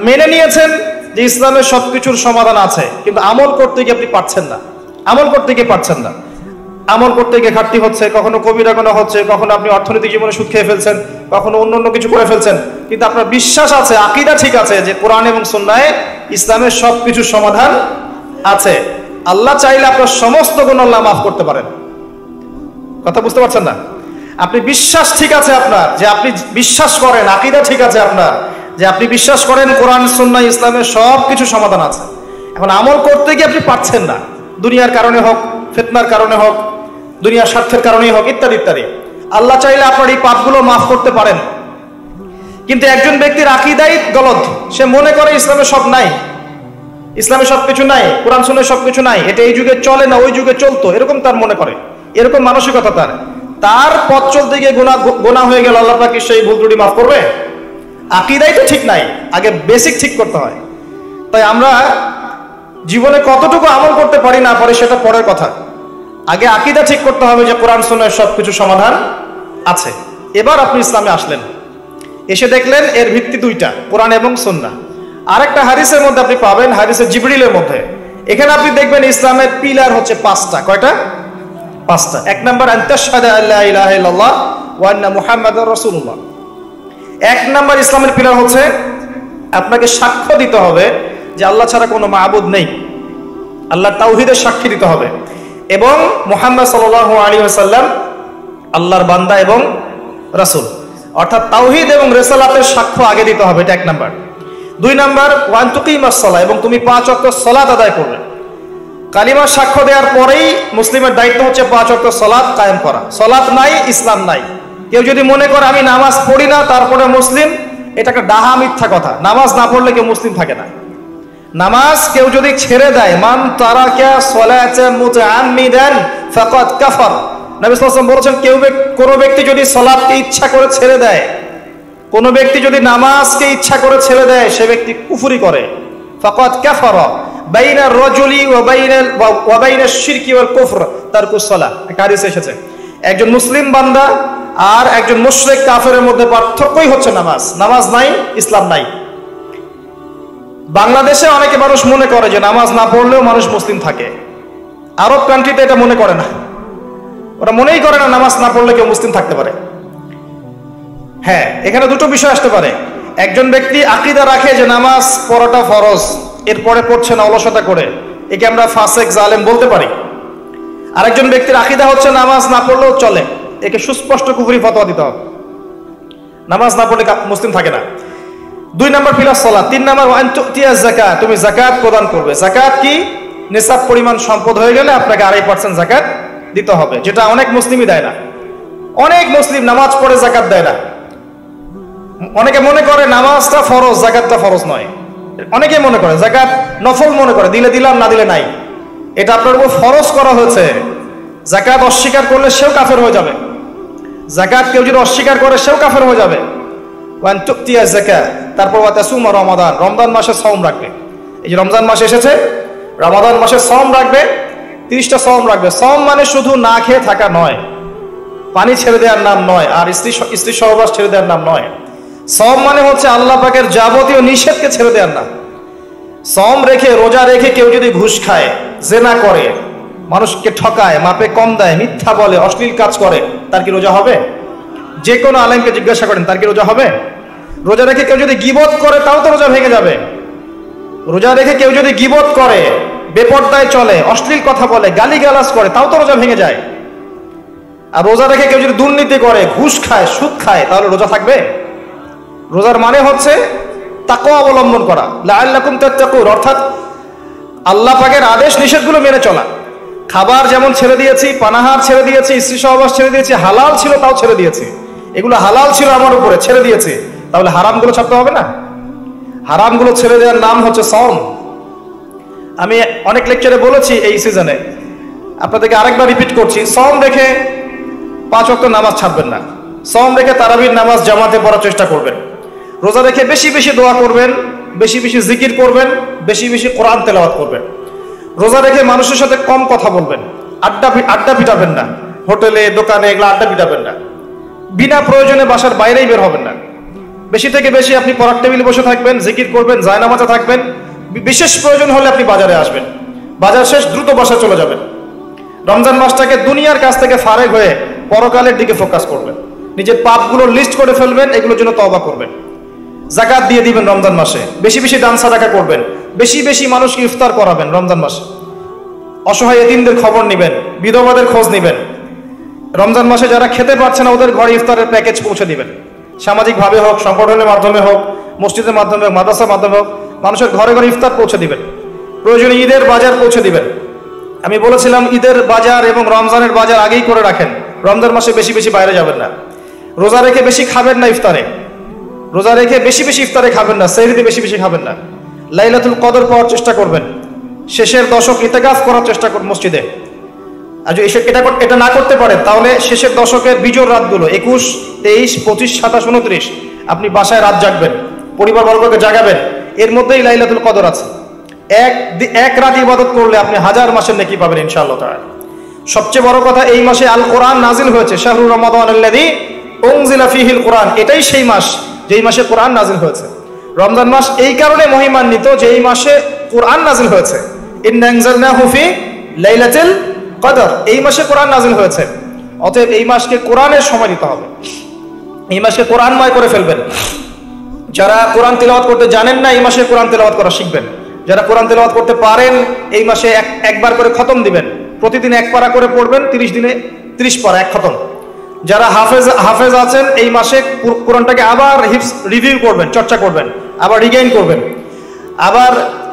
মেনে নিয়েছেন যে ইসলামের সবকিছুর সমাধান আছে, কিন্তু আমল করতে গিয়ে আপনি পারছেন না। আমল করতে গিয়ে পারছেন না, আমল করতে গিয়ে ঘাটতি হচ্ছে, কখনো কবিরা গুনাহ হচ্ছে, কখনো আপনি অর্থনৈতিক জীবনে সুদ খেয়ে ফেলছেন, কখনো অন্য কিছু করে ফেলছেন, কিন্তু আপনার বিশ্বাস আছে, আকীদা ঠিক আছে যে কোরআন এবং সুন্নাহে ইসলামের সবকিছুর সমাধান আছে। আল্লাহ চাইলে আপনার সমস্ত গুনাহ আল্লাহ মাফ করতে পারেন। কথা বুঝতে পারছেন না? আপনি বিশ্বাস ঠিক আছে আপনার, যে আপনি বিশ্বাস করেন, আকীদা ঠিক আছে আপনার, যে আপনি বিশ্বাস করেন কোরআন সুন্নাহ ইসলামের সবকিছু সমাধান আছে। এখন আমল করতে গিয়ে আপনি পারছেন না, দুনিয়ার কারণে হোক, ফিতনার কারণে হোক, দুনিয়ার স্বার্থের কারণেই হোক, ইত্যাদি ইত্যাদি। আল্লাহ চাইলে আপনার এই পাপগুলো মাফ করতে পারেন। কিন্তু একজন ব্যক্তির আকীদাই গলদ, সে মনে করে ইসলামে সব নাই, ইসলামে সবকিছু নাই, কোরআন সুন্নাহয় সবকিছু নাই, এটা এই যুগে চলে না ওই যুগে চলতো, এরকম তার মনে করে, এরকম মানসিকতা তার পথ চলতে গিয়ে গুনাহ হয়ে গেল, আল্লাহ পাক কি সেই ভুল ত্রুটি মাফ করবে? আকীদাই তো ঠিক নাই, আগে বেসিক ঠিক করতে হয়। তাই আমরা জীবনে কতটুকু আমল করতে পারি না পারি সেটা পরের কথা, আগে আকীদা ঠিক করতে হবে যে কোরআন সুন্নাহয় সবকিছু সমাধান আছে। এবার আপনি ইসলামে আসলেন, এসে দেখলেন এর ভিত্তি দুইটা, কোরআন এবং সুন্নাহ। আরেকটা হাদিসের মধ্যে আপনি পাবেন, হাদিসে জিবরিলের মধ্যে, এখানে আপনি দেখবেন ইসলামের পিলার হচ্ছে 5টা। কয়টা? 5টা। 1 নাম্বার আনতাশহাদা আল্লা ইলাহা ইল্লাল্লাহ ওয়া আন্না মুহাম্মাদুর রাসূলুল্লাহ। 1 নাম্বার ইসলামের পিলার হচ্ছে আপনাকে সাক্ষ্য দিতে হবে যে আল্লাহ ছাড়া কোনো মাবুদ নেই, আল্লাহর তাওহীদের সাক্ষী দিতে হবে, এবং মুহাম্মদ সাল্লাল্লাহু আলাইহি ওয়াসাল্লাম আল্লাহর বান্দা এবং রাসূল, অর্থাৎ তাওহীদ এবং রিসালাতের সাক্ষ্য আগে দিতে হবে, এটা 1 নাম্বার। 2 নাম্বার ওয়ান তুকিমাস সালাহ, এবং তুমি 5 ওয়াক্ত সালাত আদায় করবে। কালিমার সাক্ষ্য দেওয়ার পরেই মুসলিমের দায়িত্ব হচ্ছে 5 ওয়াক্ত সালাত কায়েম করা। সালাত নাই, ইসলাম নাই। কেউ যদি মনে করে আমি নামাজ পড়ি না তারপরে মুসলিম, এটা একটা ডাহা মিথ্যা কথা। নামাজ না পড়লে কেউ মুসলিম থাকে না। নামাজ কেউ যদি ছেড়ে দেয়, মান তারাকা সালাতান মুতাআম্মিদান ফাকাদ কাফার, নবী সাল্লাল্লাহু আলাইহি ওয়াসাল্লাম বলেছেন, কোনো ব্যক্তি যদি সালাতকে ইচ্ছা করে ছেড়ে দেয়, কোনো ব্যক্তি যদি নামাজকে ইচ্ছা করে ছেড়ে দেয়, সে ব্যক্তি কুফরি করে। ফাকাদ কাফারা বাইনা রাজুলি ওয়া বাইনা শিরকি ওয়াল কুফর তারকুস সালাহ, একটা হাদিস এসেছে। একজন মুসলিম বান্দা আর একজন মুশরিক কাফেরের মধ্যে পার্থক্যই হচ্ছে নামাজ। নামাজ নাই, ইসলাম নাই। বাংলাদেশে অনেকে মানুষ মনে করে যে নামাজ না পড়লেও মানুষ মুসলিম থাকে। আরব কান্ট্রিতে এটা মনে করে না, ওরা মনেই করে না নামাজ না পড়লে কেউ মুসলিম থাকতে পারে। হ্যাঁ, এখানে দুটো বিষয় আসতে পারে। একজন ব্যক্তি আকীদা রাখে যে নামাজ পড়াটা ফরজ, এরপরে পড়ছে না অলসতা করে, একে আমরা ফাসেক জালেম বলতে পারি। আরেকজন ব্যক্তির আকীদা হচ্ছে নামাজ না পড়লেও চলে, একে সুস্পষ্ট কুফরি ফতোয়া দিতে হবে, নামাজ না পড়লে মুসলিম থাকে না। 2 নাম্বার পিলার সালাত। 3 নাম্বার ওয়ান তুতিয়া যাকাত, তুমি যাকাত প্রদান করবে। যাকাত কি? নিসাব পরিমাণ সম্পদ হয়ে গেলে আপনাকে 2.5% যাকাত দিতে হবে, যেটা অনেক মুসলিমই দেয় না। অনেক মুসলিম নামাজ পড়ে যাকাত দেয় না। অনেকে মনে করে নামাজটা ফরজ, যাকাতটা ফরজ নয়। অনেকে মনে করে যাকাত নফল, মনে করে দিলে দিলাম না দিলে নাই। এটা আপনার উপর ফরজ করা হয়েছে। যাকাত অস্বীকার করলে সেও কাফের হয়ে যাবে। যাকাত কেউ যদি অস্বীকার করে সেও কাফের হয়ে যাবে। ওয়ান তুতিয়া যাকাত, তারপর ওয়া তাসুমা রমাদান, রমজান মাসে সওম রাখবে। এই যে রমজান মাস এসেছে, রমাদান মাসে সওম রাখবে, 30টা সওম রাখবে। সওম মানে শুধু না খেয়ে থাকা নয়, পানি ছেড়ে দেওয়ার নাম নয়, আর স্ত্রী সহবাস ছেড়ে দেওয়ার নাম নয়। সওম মানে হচ্ছে আল্লাহ পাকের যাবতীয় নিষেধকে ছেড়ে দেওয়ার নাম। সওম রেখে, রোজা রেখে কেউ যদি ঘুষ খায়, জেনা করে, মানুষকে ঠকায়, মাপে কম দেয়, মিথ্যা বলে, অশ্লীল কাজ করে, তার কি রোজা হবে? যে কোনো আলেমকে জিজ্ঞাসা করেন, তার কি রোজা হবে? রোজা রেখে কেউ যদি গীবত করে, তাও তো রোজা ভেঙে যাবে। রোজা রেখে কেউ যদি গীবত করে, বেপরদায় চলে, অশ্লীল কথা বলে, গালিগালাজ করে, তাও তো রোজা ভেঙে যায়। আর রোজা রেখে কেউ যদি দুর্নীতি করে, ঘুষ খায়, সুদ খায়, তাহলে রোজা থাকবে? রোজার মানে হচ্ছে তাকওয়া অবলম্বন করা, লাআল্লাকুম তাত্তাকুন, অর্থাৎ আল্লাহ পাকের আদেশ নিষেধগুলো মেনে চলা। খাবার যেমন ছেড়ে দিয়েছি, পানাহার ছেড়ে দিয়েছি, স্ত্রী সহবাস ছেড়ে দিয়েছি, হালাল ছিল তাও ছেড়ে দিয়েছি। এগুলো হালাল ছিল আমার উপরে, ছেড়ে দিয়েছি, তাহলে হারামগুলো ছাড়তে হবে না? হারামগুলো ছেড়ে দেওয়ার নাম হচ্ছে সওম। আমি অনেক লেকচারে বলেছি এই সিজনে, আপনাদেরকে আরেকবার রিপিট করছি, সওম রেখে 5 ওয়াক্ত নামাজ ছাড়বেন না। সওম রেখে তারাবির নামাজ জামাতে পড়ার চেষ্টা করবেন। রোজা রেখে বেশি বেশি দোয়া করবেন, বেশি বেশি জিকির করবেন, বেশি বেশি কোরআন তেলাওয়াত করবেন। রোজা রেখে মানুষের সাথে কম কথা বলবেন, আড্ডা পিটাবেন না, হোটেলে দোকানে এগুলো আড্ডা পিটাবেন না, বিনা প্রয়োজনে বাসার বাইরেই বের হবেন না। বেশি থেকে বেশি আপনি পড়ার টেবিলে বসে থাকবেন, জিকির করবেন, জায়নামাজে থাকবেন। বিশেষ প্রয়োজন হলে আপনি বাজারে আসবেন, বাজার শেষ দ্রুত বাসায় চলে যাবেন। রমজান মাসটাকে দুনিয়ার কাছ থেকে ফারেক হয়ে পরকালের দিকে ফোকাস করবেন। নিজের পাপগুলো লিস্ট করে ফেলবেন, এগুলোর জন্য তওবা করবেন। যাকাত দিয়ে দিবেন রমজান মাসে, বেশি বেশি দান সাদাকা করবেন, বেশি বেশি মানুষকে ইফতার করাবেন রমজান মাসে। অসহায় এতিমদের খবর নেবেন, বিধবাদের খোঁজ নেবেন। রমজান মাসে যারা খেতে পারছে না, ওদের ঘরে ইফতারের প্যাকেজ পৌঁছে দিবেন। সামাজিকভাবে হোক, সংগঠনের মাধ্যমে হোক, মসজিদের মাধ্যমে হোক, মাদ্রাসার মাধ্যমে হোক, মানুষের ঘরে ঘরে ইফতার পৌঁছে দিবেন। প্রয়োজনে ঈদের বাজার পৌঁছে দিবেন। আমি বলেছিলাম ঈদের বাজার এবং রমজানের বাজার আগেই করে রাখেন, রমজান মাসে বেশি বেশি বাইরে যাবেন না, রোজা রেখে বেশি খাবেন না, ইফতারে রোজা রেখে বেশি বেশি ইফতারে খাবেন না, সেহরিতে বেশি বেশি খাবেন না, লাইলাতুল কদর পাওয়ার চেষ্টা করবেন, শেষের দশক ইতিকাফ করার চেষ্টা করুন মসজিদে। আর যদি এটা না করতে পারেন তাহলে শেষের দশকের বিজোড় রাতগুলো 21, 23, 25, 27, 29 আপনি বাসায় রাত জাগবেন, পরিবার বর্গকে জাগাবেন, এর মধ্যেই লাইলাতুল কদর আছে। এক রাত ইবাদত করলে আপনি 1000 মাসের নেকি পাবেন ইনশাআল্লাহ তাআলা। সবচেয়ে বড় কথা, এই মাসে আল কোরআন নাজিল হয়েছে, শাহরুর রমাদানাল্লাযী উনজিলা ফীহিল কোরআন, এটাই সেই মাস যেই মাসে কোরআন নাজিল হয়েছে। রমজান মাস এই কারণে মহিমান্বিত যে এই মাসে কোরআন নাজিল হয়েছে, ইন্না আনজালনাহু ফি লাইলাতুল কদর, এই মাসে কোরআন নাজিল হয়েছে। অতএব এই মাসকে কোরআনের সময় দিতে হবে, এই মাসকে কোরআনময় করে ফেলবেন। যারা কোরআন তেলাওয়াত করতে জানেন না, এই মাসে কোরআন তেলাওয়াত করা শিখবেন। যারা কোরআন তেলাওয়াত করতে পারেন, এই মাসে একবার করে খতম দিবেন, প্রতিদিন 1 পারা করে পড়বেন, 30 দিনে 30 পারা, 1 খতম। যারা হাফেজ আছেন, এই মাসে কোরআনটাকে আবার রিভিউ করবেন, চর্চা করবেন, আবার রিগেইন করবেন। আবার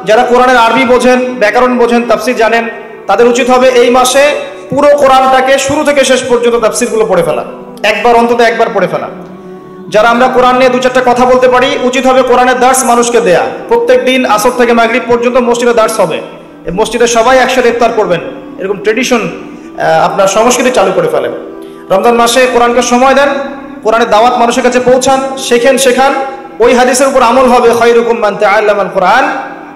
যারা কোরআনের আরবি বোঝেন, ব্যাকরণ বোঝেন, তাফসীর জানেন, তাদের উচিত হবে এই মাসে পুরো কোরআনটাকে শুরু থেকে শেষ পর্যন্ত তাফসীরগুলো পড়ে ফেলা, অন্তত একবার পড়ে ফেলা। যারা আমরা কোরআন নিয়ে 2-4টা কথা বলতে পারি, উচিত হবে কোরআনের দার্স মানুষকে দেয়া। প্রত্যেক দিন আসর থেকে মাগরিব পর্যন্ত মসজিদে দার্স হবে, মসজিদে সবাই একসাথে ইফতার করবেন, এরকম ট্রেডিশন আপনার সংস্কৃতি চালু করে ফেলেন। রমজান মাসে কোরআনকে সময় দেন, কোরআনের দাওয়াত মানুষের কাছে পৌঁছান, শেখান। ওই হাদিসের উপর আমল হবে, খায়রুকুম মান তাআল্লামাল কোরআন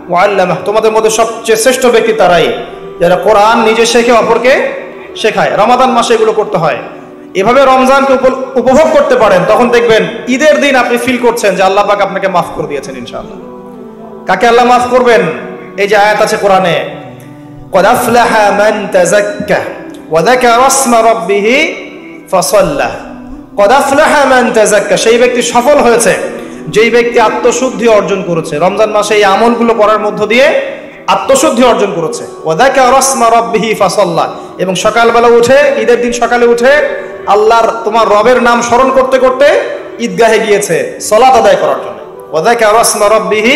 ওয়া আল্লামাহ, তোমাদের মধ্যে সবচেয়ে শ্রেষ্ঠ ব্যক্তি তারাই যারা কোরআন নিজে শেখে অপরকে শেখায়। রমাদান মাসে এগুলো করতে হয়। এভাবে রমজানকে উপভোগ করতে পারেন, তখন দেখবেন ঈদের দিন আপনি ফিল করছেন যে আল্লাহ পাক আপনাকে মাফ করে দিয়েছেন ইনশাআল্লাহ। কাকে আল্লাহ মাফ করবেন? এই যে আয়াত আছে কোরআনে, ক্বাদ আফলাহা মান তাযাক্কা ওয়া যাকারা ইসমা রাব্বিহি ফাসাল্লা। ক্বাদ আফলাহা মান তাযাক্কা, সেই ব্যক্তি সফল হয়েছে যেই ব্যক্তি আত্মশুদ্ধি অর্জন করেছে। রমজান মাসে এই আমলগুলো করার মধ্য দিয়ে আত্মশুদ্ধি অর্জন করেছে। ওয়া যাকারা ইসমা রাব্বিহি ফাসাল্লা, এবং সকালবেলা উঠে, ঈদের দিন সকালে উঠে আল্লাহর তোমার রবের নাম স্মরণ করতে করতে ঈদগাহে গিয়েছে সালাত আদায় করার জন্য। ওয়া যাকারা ইসমা রাব্বিহি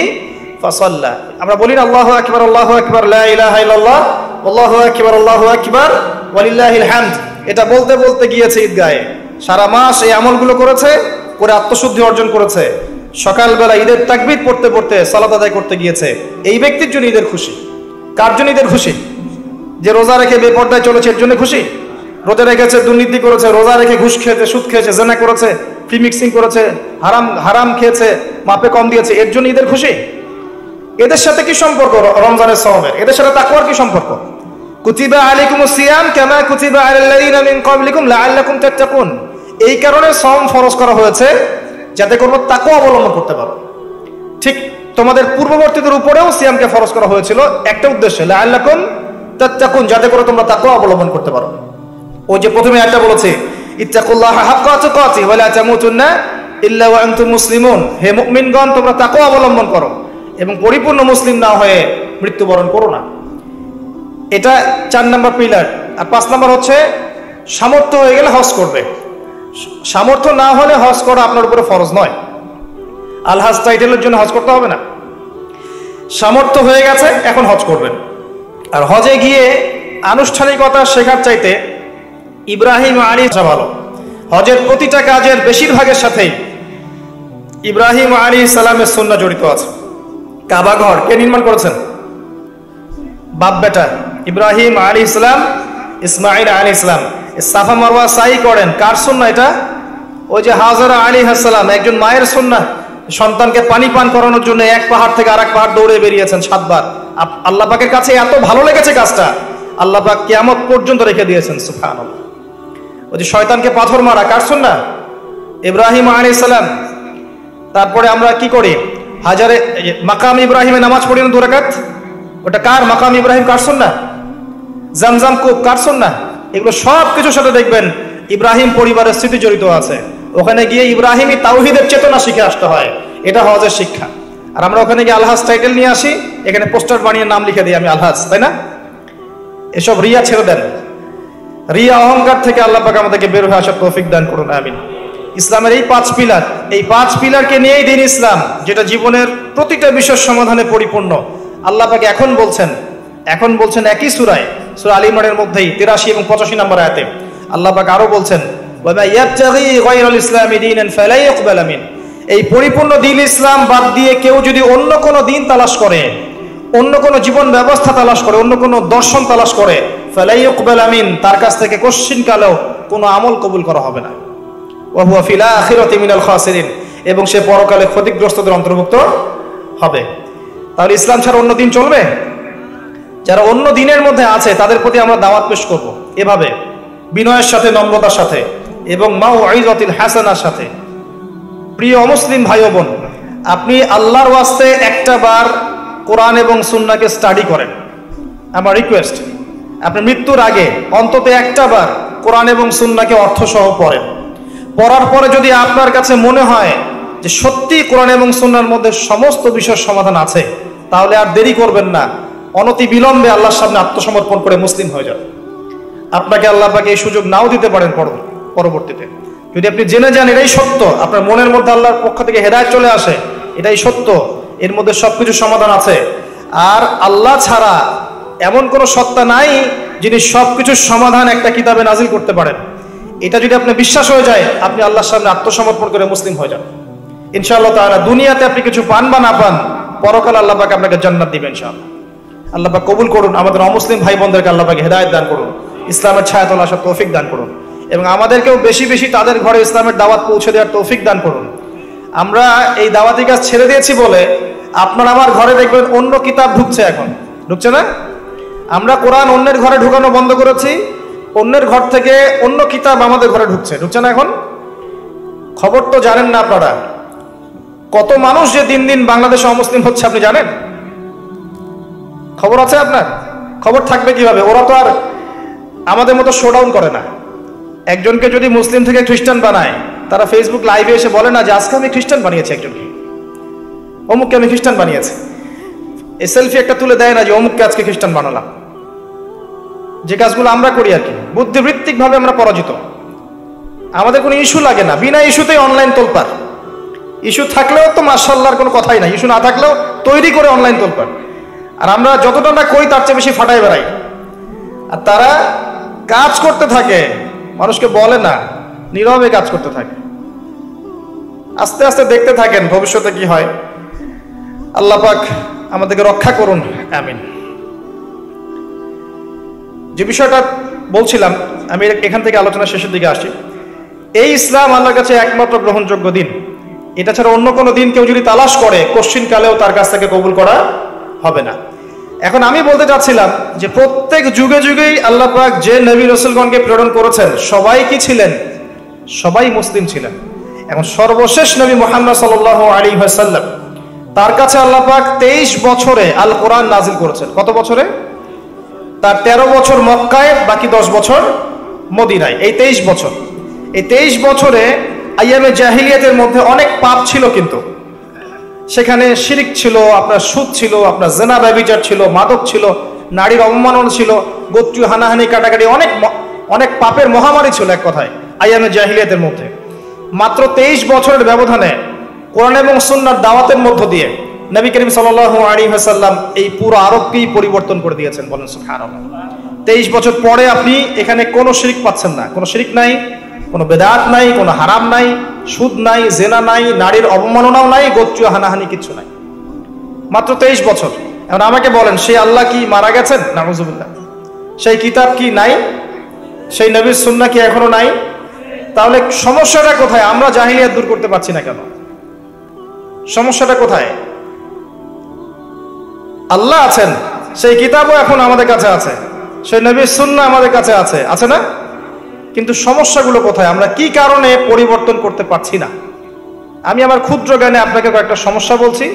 ফাসাল্লা। আমরা বলি না আল্লাহু আকবার, আল্লাহু আকবার, লা ইলাহা ইল্লাল্লাহ, আল্লাহু আকবার, আল্লাহু আকবার, ওয়ালিল্লাহিল হামদ। এটা বলতে বলতে গিয়েছে ঈদগাহে, সারা মাস এই আমলগুলো করেছে, করে আত্মশুদ্ধি অর্জন করেছে। সকালবেলা ঈদের তাকবীর পড়তে পড়তে সালাত আদায় করতে গিয়েছে। এই ব্যক্তির জন্য ঈদের খুশি। কার জন্য ঈদের খুশি? যে রোজা রেখে বেপরদায় চলেছে, এর জন্য খুশি। রোজা রেখেছে, দুর্নীতি করেছে, রোজা রেখে ঘুষ খেয়েছে, সুদ খেয়েছে, জেনা করেছে, ফ্রি মিক্সিং করেছে, হারাম খেয়েছে, মাপে কম দিয়েছে, এর জন্য ঈদের খুশি। এদের সাথে কি সম্পর্ক রমজানের সওয়াবের? এদের সাথে তাকওয়ার কি সম্পর্ক? কুতিবা আলাইকুমুস সিয়াম কামা কুতিবা আলাল্লাযিনা মিন ক্বাবলিকুম লাআল্লাকুম তাত্তাকুন। এই কারণে সওম ফরজ করা হয়েছে যাতে কোনো তাকওয়া অবলম্বন করতে পারো। ঠিক তোমাদের পূর্ববর্তীদের উপরেও সিয়ামকে ফরজ করা হয়েছিল একটা উদ্দেশ্যে, লাআল্লাকুম তাত্তাকুন, যাতে করে তোমরা তাকওয়া অবলম্বন করতে পারো। ওই যে প্রথমে একটা বলেছে, ইত্তাকুল্লাহা হাক্কা তুকাতিহি ওয়া লা তামুতুন্না ইল্লা ওয়া আনতুম মুসলিমুন, হে মুমিনগণ তোমরা তাকওয়া অবলম্বন করো এবং পরিপূর্ণ মুসলিম না হয়ে মৃত্যুবরণ করো না। এটা 4 নম্বর পিলার। আর 5 নম্বর হচ্ছে সামর্থ্য হয়ে গেলে হজ করবে। সামর্থ্য না হলে হজ করা আপনার উপরে ফরজ নয়। আলহাজ টাইটেলের জন্য হজ করতে হবে না। সামর্থ্য হয়ে গেছে, এখন হজ করবেন। আর হজে গিয়ে আনুষ্ঠানিকতা শেখার চাইতে ইব্রাহিম আলাইহিস ভালো। হজের প্রতিটা কাজের বেশিরভাগের সাথেই ইব্রাহিম আলাইহিস সালামের সুন্নাহ জড়িত আছে। কাবা ঘর কে নির্মাণ করেছেন? বাপ বেটা ইব্রাহিম আলাইহিস সালাম, ইসমাঈল আলাইহিস সালাম। সাফা মারওয়া সাই করেন, কার সুন্নাহ এটা? ওই যে হাজরা আলাইহিস সালাম, একজন মায়ের সুন্নাহ। সন্তানকে পানি পান করানোর জন্য এক পাহাড় থেকে আরেক পাহাড় দৌড়ে বেরিয়েছেন 7 বার। আল্লাহ পাকের কাছে এত ভালো লেগেছে কাজটা, আল্লাহ পাক কিয়ামত পর্যন্ত রেখে দিয়েছেন। সুবহানাল্লাহ। ওই যে শয়তানকে পাথর মারা, কার সুন্নাহ? ইব্রাহিম আলাইহিস সালাম। তারপরে আমরা কি করি? হাজারে মাকাম ইব্রাহিমে নামাজ পড়ি না 2 রাকাত, ওটা কার? মাকাম ইব্রাহিম কার সুন্নাহ? জামজাম কূপ কার সুন্নাহ? এগুলো সব কিছুর সাথে দেখবেন ইব্রাহিম পরিবারের স্মৃতি জড়িত আছে। ওখানে গিয়ে ইব্রাহিমী তাওহীদের চেতনা শিখে আসতে হয়, এটা হজের শিক্ষা। আর আমরা ওখানে গিয়ে আলহাজ টাইটেল নিয়ে আসি, এখানে পোস্টার বানিয়ে নাম লিখে দিই আমি আলহাজ, তাই না? এসব রিয়া ছেড়ে দেন। রিয়া অহংকার থেকে আল্লাহ পাক আমাদেরকে বের হয়ে আসার তৌফিক দান করুন, আমিন। ইসলামের এই 5 পিলার, এই 5 পিলারকে নিয়েই দিন ইসলাম, যেটা জীবনের প্রতিটা বিষয়ের সমাধানে পরিপূর্ণ। আল্লাহ পাক এখন বলছেন একই সূরায়, সূরা আল ইমরানের মধ্যেই 83 এবং 85 নম্বর আয়াতে আল্লাহ পাক আরো বলছেন, ওয়া মা ইয়াবতাগি গায়রাল ইসলামি দীনান ফালা ইউকবাল মিন, এই পরিপূর্ণ দ্বীন ইসলাম বাদ দিয়ে কেউ যদি অন্য কোনো দিন তালাশ করে, অন্য কোনো জীবন ব্যবস্থা তালাশ করে, অন্য কোনো দর্শন তালাশ করে, ফালা ইউকবাল মিন, তার কাছ থেকে কোশ্চিন কালেও কোনো আমল কবুল করা হবে না। ওয়া হুয়া ফিল আখিরাতি মিনাল খাসিরিন, এবং সে পরকালে ক্ষতিগ্রস্তদের অন্তর্ভুক্ত হবে। তাহলে ইসলাম ছাড়া অন্য দিন চলবে? যারা অন্য দিনের মধ্যে আছে তাদের প্রতি আমরা দাওয়াত পেশ করব এভাবে বিনয়ের সাথে, নম্রতার সাথে এবং মাউইযাতিল হাসানার সাথে। প্রিয় অমুসলিম ভাই ও বোন, আপনি আল্লাহর ওয়াস্তে একটা বার কোরআন এবং সুন্নাহকে স্টাডি করেন। আমার রিকোয়েস্ট, আপনি মৃত্যুর আগে অন্তত একটা বার কোরআন এবং সুন্নাহকে অর্থসহ পড়েন। পড়ার পরে যদি আপনার কাছে মনে হয় যে সত্যি কোরআন এবং সুন্নাহর মধ্যে সমস্ত বিষয়ের সমাধান আছে, তাহলে আর দেরি করবেন না, অনতি বিলম্বে আল্লাহর সামনে আত্মসমর্পণ করে মুসলিম হয়ে যান। আপনাকে আল্লাহ পাক এই সুযোগ নাও দিতে পারেন পরবর্তীতে। যদি আপনি জেনে যান এটাই সত্য, আপনার মনের মধ্যে আল্লাহর পক্ষ থেকে হেদায়েত চলে আসে, এটাই সত্য, এর মধ্যে সবকিছু সমাধান আছে, আর আল্লাহ ছাড়া এমন কোনো সত্তা নাই যিনি সবকিছুর সমাধান একটা কিতাবে নাজিল করতে পারেন, এটা যদি আপনি বিশ্বাস হয়ে যায়, আপনি আল্লাহর সামনে আত্মসমর্পণ করে মুসলিম হয়ে যান। ইনশাআল্লাহ তাআলা দুনিয়াতে আপনি কিছু পান বা না পান, পরকালে আল্লাহ পাক আপনাকে জান্নাত দিবেন ইনশাআল্লাহ। আল্লাহ পাক কবুল করুন। আমাদের অমুসলিম ভাই বোনদেরকে আল্লাহ পাক হেদায়েত দান করুন, ইসলামের ছায়াতলে আসার তৌফিক দান করুন, এবং আমাদেরকেও বেশি বেশি তাদের ঘরে ইসলামের দাওয়াত পৌঁছে দেওয়ার তৌফিক দান করুন। আমরা এই দাওয়াতি কাজ ছেড়ে দিয়েছি বলে আপনার আমার ঘরে দেখবেন অন্য কিতাব ঢুকছে, এখন ঢুকছে না? আমরা কোরআন অন্যের ঘরে ঢুকানো বন্ধ করেছি, অন্যের ঘর থেকে অন্য কিতাব আমাদের ঘরে ঢুকছে না এখন? খবর তো জানেন না আপনারা, কত মানুষ যে দিন দিন বাংলাদেশে অমুসলিম হচ্ছে আপনি জানেন? খবর আছে আপনার? খবর থাকবে কিভাবে? ওরা তো আর আমাদের মতো শোডাউন করে না। একজনকে যদি মুসলিম থেকে খ্রিস্টান বানায়, তারা ফেসবুক লাইভে এসে বলে না যে আজকে আমি খ্রিস্টান বানিয়েছি, একজনকে অমুককে আমি খ্রিস্টান বানিয়েছি, এই সেলফি একটা তুলে দেয় না যে অমুককে আজকে খ্রিস্টান বানালাম। যে কাজগুলো আমরা করি আর কি, বুদ্ধিবৃত্তিক ভাবে আমরা পরাজিত। আমাদের কোনো ইস্যু লাগে না, বিনা ইস্যুতেই অনলাইন তোলপাড়। ইস্যু থাকলেও তো মাশাআল্লাহর কোনো কথাই নাই, ইস্যু না থাকলেও তৈরি করে অনলাইন তোলপাড়। আর আমরা যতটা না কই তার চেয়ে বেশি ফাটাই বেড়াই, আর তারা কাজ করতে থাকে, মানুষকে বলে না, নীরবে কাজ করতে থাকে। আস্তে আস্তে দেখতে থাকেন ভবিষ্যতে কি হয়। আল্লাহ পাক আমাদেরকে রক্ষা করুন, আমিন। যে বিষয়টা বলছিলাম, আমি এখান থেকে আলোচনা শেষের দিকে আসি। এই ইসলাম আল্লাহর কাছে একমাত্র গ্রহণযোগ্য দিন, এটা ছাড়া অন্য কোনো দিন কেউ যদি তালাশ করে, কোশ্চিন কালেও তার কাছ থেকে কবুল করা হবে না। এখন আমি বলতে চাচ্ছিলাম যে প্রত্যেক যুগে যুগেই আল্লাহ পাক যে নবী রাসূলগণকে প্রেরণ করেছেন, সবাই কি ছিলেন? সবাই মুসলিম ছিলেন। এখন সর্বশেষ নবী মুহাম্মদ সাল্লাল্লাহু আলাইহি ওয়াসাল্লাম, তার কাছে আল্লাহ পাক 23 বছরে আল কোরআন নাজিল করেছেন। কত বছরে? তার 13 বছর মক্কায়, বাকি 10 বছর মদিনায়। এই 23 বছর, এই 23 বছরে আইয়ামে জাহিলিয়াতের মধ্যে অনেক পাপ ছিল, কিন্তু সেখানে শিরিক ছিল, আপনার সুদ ছিল, আপনার জেনা ব্যভিচার ছিল, মাদক ছিল, নারীর অবমাননা ছিল, গোত্রীয় হানাহানি কাটাকাটি, অনেক অনেক পাপের মহামারী ছিল এক কথায় আইয়ামে জাহিলিয়াতের মধ্যে। মাত্র 23 বছরের ব্যবধানে কোরআন এবং সুন্নাহর দাওয়াতের মধ্য দিয়ে নবী করিম সাল্লাল্লাহু আলাইহি ওয়াসাল্লাম এই পুরো আরবকেই পরিবর্তন করে দিয়েছেন। বলেন সুবহানাল্লাহ। 23 বছর পরে আপনি এখানে কোনো শিরিক পাচ্ছেন না, কোনো শিরিক নাই, কোনো বেদাত নাই, কোনো হারাম নাই, সুদ নাই, জেনা নাই, নারীর অবমাননাও নাই, গোত্রীয় হানাহানি কিছু নাই। মাত্র 23 বছর। এখন আমাকে বলেন, সেই আল্লাহ কি মারা গেছেন? নাউজুবিল্লাহ। সেই কিতাব কি নাই? সেই নবীর সুন্নাহ কি এখনো নাই? তাহলে সমস্যাটা কোথায়? আমরা জাহিলিয়াত দূর করতে পারছি না কেন? সমস্যাটা কোথায়? আল্লাহ আছেন, সেই কিতাবও এখন আমাদের কাছে আছে, সেই নবীর সুন্নাহ আমাদের কাছে আছে, আছে না? কিন্তু সমস্যাগুলো কোথায়? আমরা কি কারণে পরিবর্তন করতে পারছি না? আমি আমার ক্ষুদ্র জ্ঞানে আপনাকে কয়েকটা সমস্যা বলছি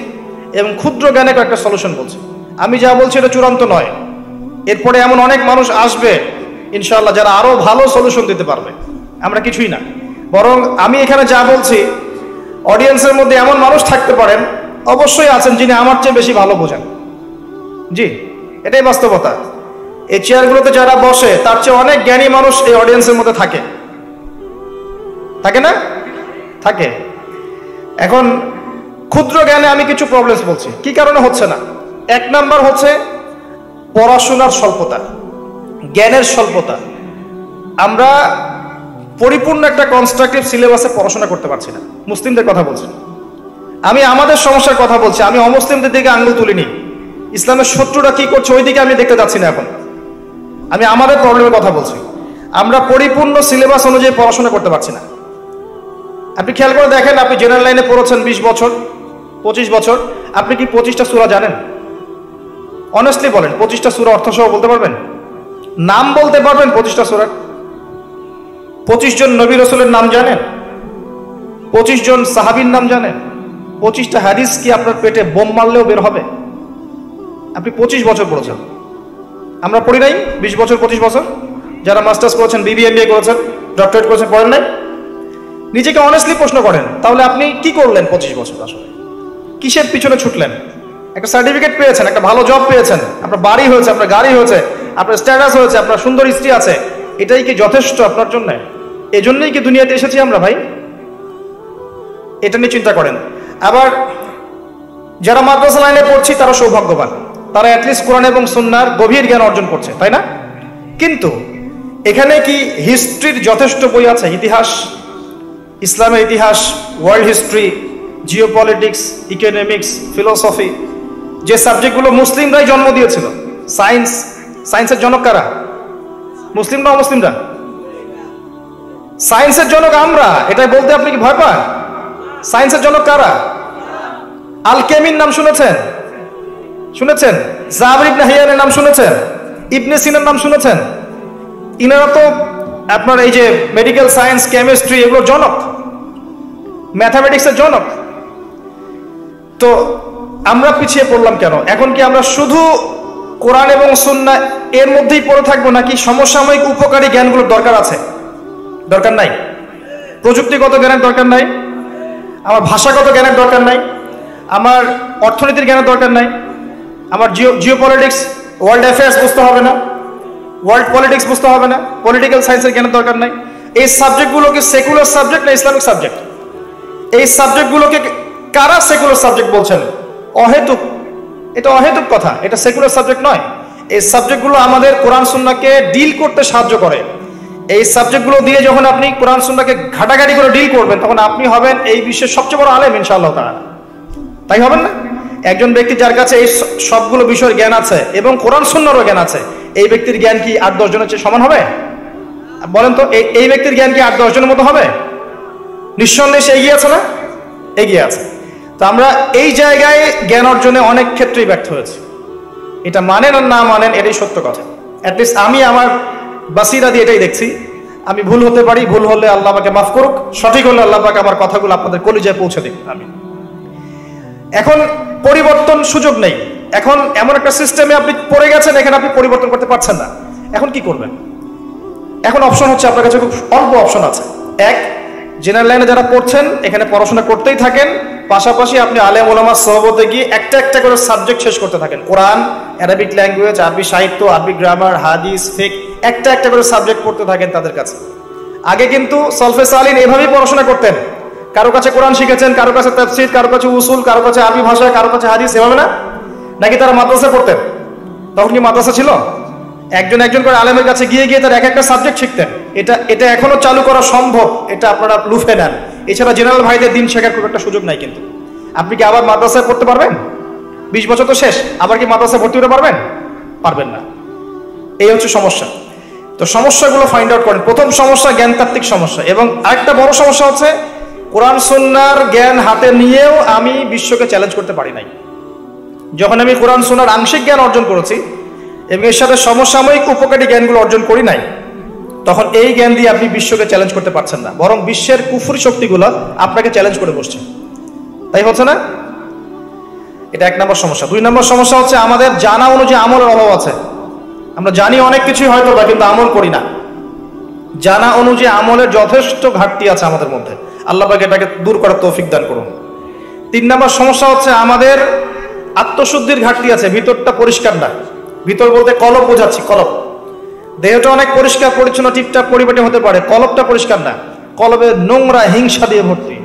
এবং ক্ষুদ্র জ্ঞানে কয়েকটা সলিউশন বলছি। আমি যা বলছি এটা চূড়ান্ত নয়, এরপরে এমন অনেক মানুষ আসবে ইনশাআল্লাহ যারা আরো ভালো সলিউশন দিতে পারবে। আমরা কিছুই না, বরং আমি এখানে যা বলছি অডিয়েন্সের মধ্যে এমন মানুষ থাকতে পারেন, অবশ্যই আছেন, যিনি আমার চেয়ে বেশি ভালো বোঝেন। জি, এটাই বাস্তবতা। এই চেয়ারগুলোতে যারা বসে তার চেয়ে অনেক জ্ঞানী মানুষ এই অডিয়েন্সের মধ্যে থাকে, থাকে না? থাকে। এখন ক্ষুদ্র জ্ঞানে আমি কিছু প্রবলেমস বলছি, কি কারণে হচ্ছে না। 1 নাম্বার হচ্ছে পড়াশোনার স্বল্পতা। জ্ঞানের স্বল্পতা। আমরা পরিপূর্ণ একটা কনস্ট্রাকটিভ সিলেবাসে পড়াশোনা করতে পারছি না। মুসলিমদের কথা বলছি, আমি আমাদের সমস্যার কথা বলছি। আমি অমুসলিমদের দিকে আঙুল তুলিনি। ইসলামের শত্রুরা কি করছে ওই দিকে আমি দেখতে যাচ্ছি না। এখন আমি আমাদের প্রবলেমের কথা বলছি। আমরা পরিপূর্ণ সিলেবাস অনুযায়ী পড়াশোনা করতে পারছি না। আপনি খেয়াল করে দেখেন, আপনি জেনারেল লাইনে পড়েছেন 20 বছর 25 বছর, আপনি কি 25টা সূরা জানেন? অনেস্টলি বলেন, 25টা সূরা অর্থ সহ বলতে পারবেন? নাম বলতে পারবেন 25টা সূরার? 25 জন নবী রাসূলের নাম জানেন? 25 জন সাহাবীর নাম জানেন? 25টা হাদিস কি আপনার পেটে বোম মারলেও বের হবে? আপনি 25 বছর পড়েছেন, আমরা পড়ি নাই? 20 বছর 25 বছর, যারা মাস্টার্স করেছেন, BBA করেছেন, ডক্টরেট করেছেন, পড়েন নাই? নিজেকে অনেস্টলি প্রশ্ন করেন, তাহলে আপনি কি করলেন 25 বছর? আসলে কিসের পিছনে ছুটলেন? একটা সার্টিফিকেট পেয়েছেন, একটা ভালো জব পেয়েছেন, আপনার বাড়ি হয়েছে, আপনার গাড়ি হয়েছে, আপনার স্ট্যাটাস হয়েছে, আপনার সুন্দর স্ত্রী আছে, এটাই কি যথেষ্ট আপনার জন্য? এজন্যই কি দুনিয়াতে এসেছি আমরা ভাই? এটা নিয়ে চিন্তা করেন। আবার যারা মাদ্রাসা লাইনে পড়ছি তারা সৌভাগ্যবান, তারা অ্যাটলিস্ট কোরআন এবং সুন্নাহর গভীর জ্ঞান অর্জন করছে, তাই না? কিন্তু এখানে কি হিস্ট্রির যথেষ্ট বই আছে? ইতিহাস, ইসলামের ইতিহাস, world history, geopolitics, economics, philosophy, যে সাবজেক্টগুলো মুসলিমরাই জন্ম দিয়েছিল। সায়েন্স, সায়েন্সের জনক কারা? মুসলিমরা অমুসলিমরা? সায়েন্সের জনক আমরা, এটাই বলতে আপনি কি ভয় পান? সায়েন্সের জনক কারা? আল-কেমির নাম শুনেছেন? শুনেছেন? জাবর ইবনে হাইয়ানের নাম শুনেছেন? ইবনে সিনার নাম শুনেছেন? ইনারা তো আপনার এই যে মেডিকেল সায়েন্স, কেমিস্ট্রি, এগুলোর জনক, ম্যাথামেটিক্সের জনক। তো আমরা পিছিয়ে পড়লাম কেন? এখন কি আমরা শুধু কোরআন এবং সুন্নাহ এর মধ্যেই পড়ে থাকবো, নাকি সমসাময়িক উপকারী জ্ঞানগুলোর দরকার আছে? দরকার নাই? প্রযুক্তিগত জ্ঞানের দরকার নাই? আমার ভাষাগত জ্ঞানের দরকার নাই? আমার অর্থনীতির জ্ঞানের দরকার নাই? আমার জিওপলিটিক্স, ওয়ার্ল্ড অ্যাফেয়ার্স বুঝতে হবে না? ওয়ার্ল্ড পলিটিক্স বুঝতে হবে না? পলিটিক্যাল সায়েন্সের জ্ঞানের দরকার নাই? এই সাবজেক্টগুলোকে সেকুলার সাবজেক্ট না ইসলামিক সাবজেক্ট? এই সাবজেক্টগুলোকে কারা সেকুলার সাবজেক্ট বলছেন? অহেতুক, এটা অহেতুক কথা, এটা সেকুলার সাবজেক্ট নয়। এই সাবজেক্টগুলো আমাদের কোরআন সুন্নাহকে ডিল করতে সাহায্য করে। এই সাবজেক্টগুলো দিয়ে যখন আপনি কোরআন সুন্নাহকে ঘাটাঘাটি করে ডিল করবেন, তখন আপনি হবেন এই বিশ্বের সবচেয়ে বড় আলেম ইনশাআল্লাহ তাআলা। তাই হবেন না? একজন ব্যক্তি যার কাছে এই সবগুলো বিষয়ের জ্ঞান আছে এবং কোরআন সুন্নাহরও জ্ঞান আছে, এই ব্যক্তির জ্ঞান কি 8-10 জনের চেয়ে সমান হবে? বলেন তো, এই ব্যক্তির জ্ঞান কি 8-10 জনের মতো হবে? নিঃসন্দেহে সে এগিয়ে আছে না? এগিয়ে আছে। তো আমরা এই জায়গায় জ্ঞান অর্জনে অনেক ক্ষেত্রেই ব্যর্থ হয়েছি। এটা মানেন আর না মানেন, এটাই সত্য কথা। অ্যাটলিস্ট আমি আমার বাসিরা দিয়ে এটাই দেখছি। আমি ভুল হতে পারি, ভুল হলে আল্লাহ আমাকে মাফ করুক, সঠিক হলে আল্লাহ পাক আমার কথাগুলো আপনাদের কলিজায় পৌঁছে দিক। আমি এখন পরিবর্তন সুযোগ নেই। এখন এমন একটা সিস্টেমে আপনি পড়ে গেছেন, এখানে আপনি পরিবর্তন করতে পারছেন না। এখন কি করবেন? এখন অপশন হচ্ছে, আপনার কাছে খুব অল্প অপশন আছে। এক, জেনারেল লাইনে যারা পড়ছেন এখানে পড়াশোনা করতেই থাকেন, পাশাপাশি আপনি আলেম ওলামার সহবতে গিয়ে একটা একটা করে সাবজেক্ট শেষ করতে থাকেন। কোরআন, অ্যারাবিক ল্যাঙ্গুয়েজ, আরবি সাহিত্য, আরবি গ্রামার, হাদিস, ফিকহ, একটা একটা করে সাবজেক্ট পড়তে থাকেন তাদের কাছে। আগে কিন্তু সলফে সালিন এভাবেই পড়াশোনা করতেন। কারো কাছে কোরআন শিখেছেন, কারো কাছে তাফসীর, কারো কাছে উসুল, কারো কাছে আরবি ভাষা, কারো কাছে হাদিস, এভাবে না? নাকি তারা মাদ্রাসা পড়তেন? তখন কি মাদ্রাসা ছিল? একজন একজন করে আলেমের কাছে গিয়ে গিয়ে তার এক একটা সাবজেক্ট শিখতেন। এটা এখনো চালু করা সম্ভব, এটা আপনারা লুফে নেন। এছাড়া জেনারেল ভাইদের দিন শেখার খুব একটা সুযোগ নাই। কিন্তু আপনি কি আবার মাদ্রাসায় পড়তে পারবেন? 20 বছর তো শেষ, আবার কি মাদ্রাসায় ভর্তি হতে পারবেন? পারবেন না। এই হচ্ছে সমস্যা। তো সমস্যাগুলো ফাইন্ড আউট করেন। প্রথম সমস্যা জ্ঞানতাত্ত্বিক সমস্যা, এবং আরেকটা বড় সমস্যা হচ্ছে কোরআন সুন্নাহর জ্ঞান হাতে নিয়েও আমি বিশ্বকে চ্যালেঞ্জ করতে পারি নাই। যখন আমি কোরআন সুন্নাহর আংশিক জ্ঞান অর্জন করেছি এবং এর সাথে সমসাময়িক উপকারী জ্ঞানগুলো অর্জন করি নাই, তখন এই জ্ঞান দিয়ে আপনি বিশ্বকে চ্যালেঞ্জ করতে পারছেন না, বরং বিশ্বের কুফরি শক্তিগুলো আপনাকে চ্যালেঞ্জ করে বসছে। তাই হচ্ছে না? এটা 1 নম্বর সমস্যা। 2 নম্বর সমস্যা হচ্ছে আমাদের জানা অনুযায়ী আমলের অভাব আছে। আমরা জানি অনেক কিছুই হয়তো বা, কিন্তু আমল করি না। জানা অনুযায়ী আমলের যথেষ্ট ঘাটতি আছে আমাদের মধ্যে। আল্লাহ পাক এটাকে দূর করার তৌফিক দান করুন। 3 নম্বর সমস্যা হচ্ছে আমাদের আত্মশুদ্ধির ঘাটতি আছে। ভিতরটা পরিষ্কার না। ভিতর বলতে কলব বোঝাচ্ছি, কলব। দেহটা অনেক পরিষ্কার পরিচ্ছন্ন টিপটাপ পরিপাটি হতে পারে, কলবটা পরিষ্কার না। কলবে নোংরা হিংসা দিয়ে ভর্তি,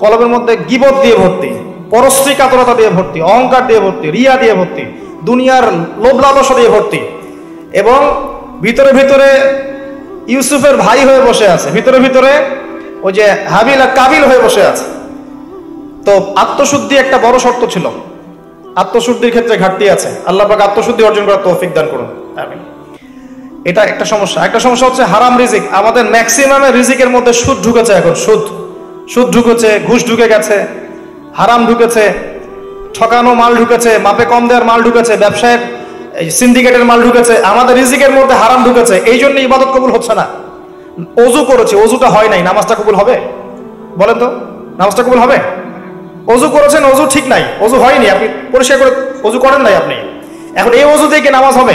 কলবের মধ্যে গীবত দিয়ে ভর্তি, পরশ্রী কাতরতা দিয়ে ভর্তি, অহংকার দিয়ে ভর্তি, রিয়া দিয়ে ভর্তি, দুনিয়ার লোভ লালসা দিয়ে ভর্তি, এবং ভিতরে ভিতরে ইউসুফের ভাই হয়ে বসে আছে, ভিতরে ভিতরে ওই যে হাবিল আর কাবিল হয়ে বসে আছে। তো আত্মশুদ্ধি একটা বড় শর্ত ছিল, আত্মশুদ্ধির ক্ষেত্রে ঘাটতি আছে। আল্লাহ পাক আত্মশুদ্ধি অর্জন করার তৌফিক দান করুন, আমিন। এটা একটা সমস্যা। একটা সমস্যা হচ্ছে হারাম রিজিক। আমাদের ম্যাক্সিমামের রিজিকের মধ্যে সুদ ঢুকেছে, এখন সুদ ঢুকেছে, ঘুষ ঢুকে গেছে, হারাম ঢুকেছে, ঠকানো মাল ঢুকেছে, মাপে কম দেওয়ার মাল ঢুকেছে, ব্যবসায় সিন্ডিকেটের মাল ঢুকেছে, আমাদের রিজিকের মধ্যে হারাম ঢুকেছে। এই জন্য ইবাদত কবুল হচ্ছে না। অজু করেছে, অজুটা হয় নাই, নামাজটা কবুল হবে? বলেন তো, নামাজটা কবুল হবে? অজু করেছেন, অজু ঠিক নাই, অজু হয়নি, আপনি পরিষ্কার করে অজু করেন নাই আপনি, এখন এই অজু দিয়ে কি নামাজ হবে?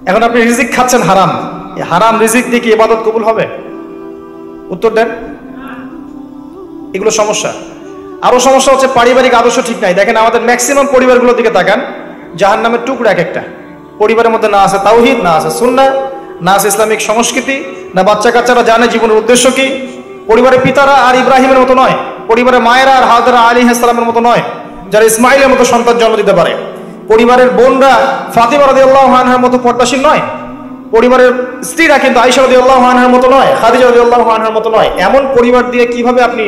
এখন আপনি রিজিক খাচ্ছেন হারাম, হারাম রিজিক দিয়ে কি ইবাদত কবুল হবে? উত্তর দেন। এগুলো সমস্যা। আরো সমস্যা হচ্ছে পারিবারিক আদর্শ ঠিক নাই। দেখেন আমাদের ম্যাক্সিমাম পরিবারগুলোর দিকে তাকান, জাহান্নামের টুকরা এক একটা। পরিবারের মধ্যে না আছে তাওহীদ, না আছে সুন্নাহ, না আছে ইসলামিক সংস্কৃতি, না বাচ্চা কাচ্চারা জানে জীবনের উদ্দেশ্য কি। পরিবারের পিতারা আর ইব্রাহিমের মতো নয়, পরিবারের মায়েরা আর হাজরা আলাইহিস সালামের মতো নয়, যারা ইসমাইলের মতো সন্তান জন্ম দিতে পারে। পরিবারের বোনরা ফাতিমা রাদিয়াল্লাহু আনহার মতো পর্দাশীল নয়, পরিবারের স্ত্রীরা কিন্তু আয়েশা রাদিয়াল্লাহু আনহার মতো নয়, খাদিজা রাদিয়াল্লাহু আনহার মতো নয়। এমন পরিবার দিয়ে কিভাবে আপনি